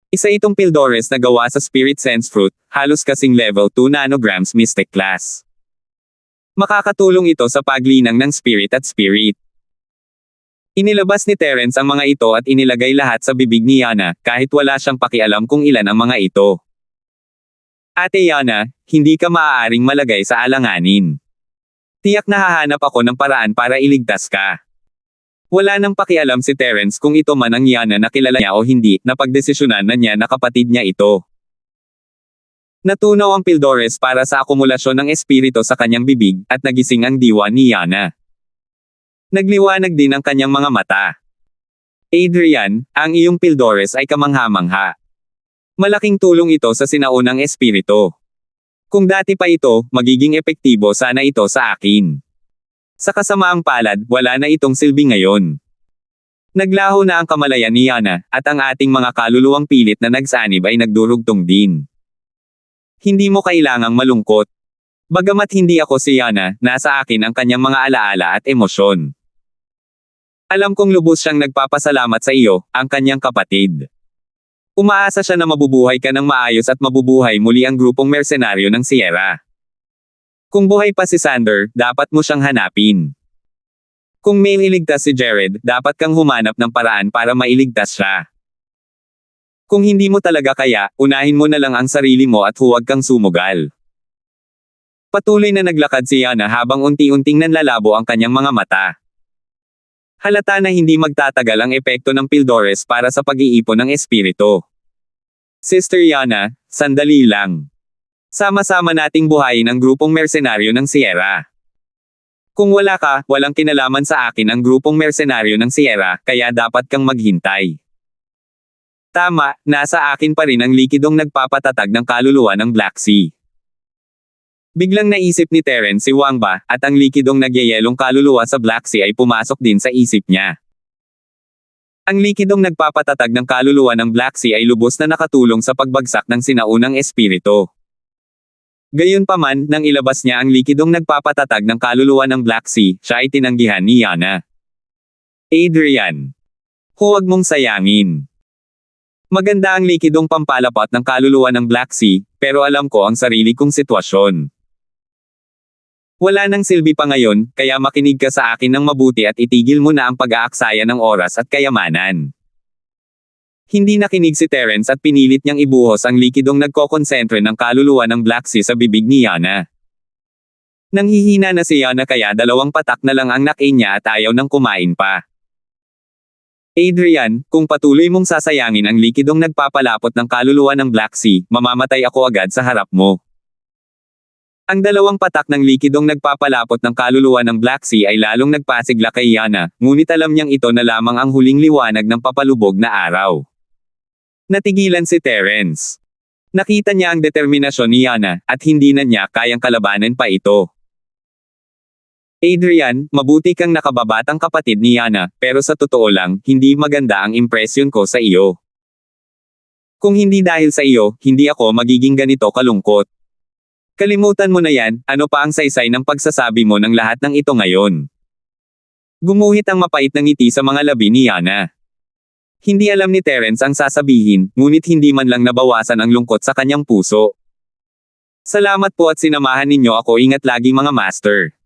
Isa itong Pildores na gawa sa spirit sense fruit, halos kasing level 2 nanograms mystic class. Makakatulong ito sa paglinang ng spirit at spirit. Inilabas ni Terence ang mga ito at inilagay lahat sa bibig ni Yana, kahit wala siyang pakialam kung ilan ang mga ito. Ate Yana, hindi ka maaaring malagay sa alanganin. Tiyak na hahanap ako ng paraan para iligtas ka. Wala nang pakialam si Terence kung ito man ang Yana na kilala niya o hindi, napagdesisyonan na niya na kapatid niya ito. Natunaw ang Pildores para sa akumulasyon ng espiritu sa kanyang bibig, at nagising ang diwa ni Yana. Nagliwanag din ang kanyang mga mata. Adrian, ang iyong Pildores ay kamangha-mangha. Malaking tulong ito sa sinaunang espiritu. Kung dati pa ito, magiging epektibo sana ito sa akin. Sa kasamaang palad, wala na itong silbi ngayon. Naglaho na ang kamalayan ni Yana, at ang ating mga kaluluwang pilit na nagsanib ay nagdurugtong din. Hindi mo kailangang malungkot. Bagamat hindi ako si Yana, nasa akin ang kanyang mga alaala at emosyon. Alam kong lubos siyang nagpapasalamat sa iyo, ang kanyang kapatid. Umaasa siya na mabubuhay ka ng maayos at mabubuhay muli ang grupong mersenaryo ng Sierra. Kung buhay pa si Sander, dapat mo siyang hanapin. Kung may iligtas si Jared, dapat kang humanap ng paraan para mailigtas siya. Kung hindi mo talaga kaya, unahin mo na lang ang sarili mo at huwag kang sumugal. Patuloy na naglakad si Yana habang unti-unting nanlalabo ang kanyang mga mata. Halata na hindi magtatagal ang epekto ng Pildores para sa pag-iipon ng espiritu. Sister Yana, sandali lang. Sama-sama nating buhayin ang grupong mersenaryo ng Sierra. Kung wala ka, walang kinalaman sa akin ang grupong mersenaryo ng Sierra, kaya dapat kang maghintay. Tama, nasa akin pa rin ang likidong nagpapatatag ng kaluluwa ng Black Sea. Biglang naisip ni Terence si Wangba, at ang likidong nagyayelong kaluluwa sa Black Sea ay pumasok din sa isip niya. Ang likidong nagpapatatag ng kaluluwa ng Black Sea ay lubos na nakatulong sa pagbagsak ng sinaunang espiritu. Gayunpaman, nang ilabas niya ang likidong nagpapatatag ng kaluluwa ng Black Sea, siya ay tinanggihan ni Yana. Adrian. Huwag mong sayangin. Maganda ang likidong pampalapot ng kaluluwa ng Black Sea, pero alam ko ang sarili kong sitwasyon. Wala nang silbi pa ngayon, kaya makinig ka sa akin ng mabuti at itigil mo na ang pag-aaksaya ng oras at kayamanan. Hindi nakinig si Terence at pinilit niyang ibuhos ang likidong nagkokonsentre ng kaluluwa ng Black Sea sa bibig ni Yana. Nanghihina na si Yana kaya 2 patak na lang ang nakain niya at ayaw nang kumain pa. Adrian, kung patuloy mong sasayangin ang likidong nagpapalapot ng kaluluwa ng Black Sea, mamamatay ako agad sa harap mo. Ang 2 patak ng likidong nagpapalapot ng kaluluwa ng Black Sea ay lalong nagpasigla kay Yana, ngunit alam niyang ito na lamang ang huling liwanag ng papalubog na araw. Natigilan si Terence. Nakita niya ang determinasyon ni Yana, at hindi na niya kayang kalabanan pa ito. Adrian, mabuti kang nakababatang kapatid ni Yana, pero sa totoo lang, hindi maganda ang impresyon ko sa iyo. Kung hindi dahil sa iyo, hindi ako magiging ganito kalungkot. Kalimutan mo na yan, ano pa ang saysay ng pagsasabi mo ng lahat ng ito ngayon. Gumuhit ang mapait na ngiti sa mga labi ni Yana. Hindi alam ni Terence ang sasabihin, ngunit hindi man lang nabawasan ang lungkot sa kanyang puso. Salamat po at sinamahan ninyo ako, ingat lagi mga master.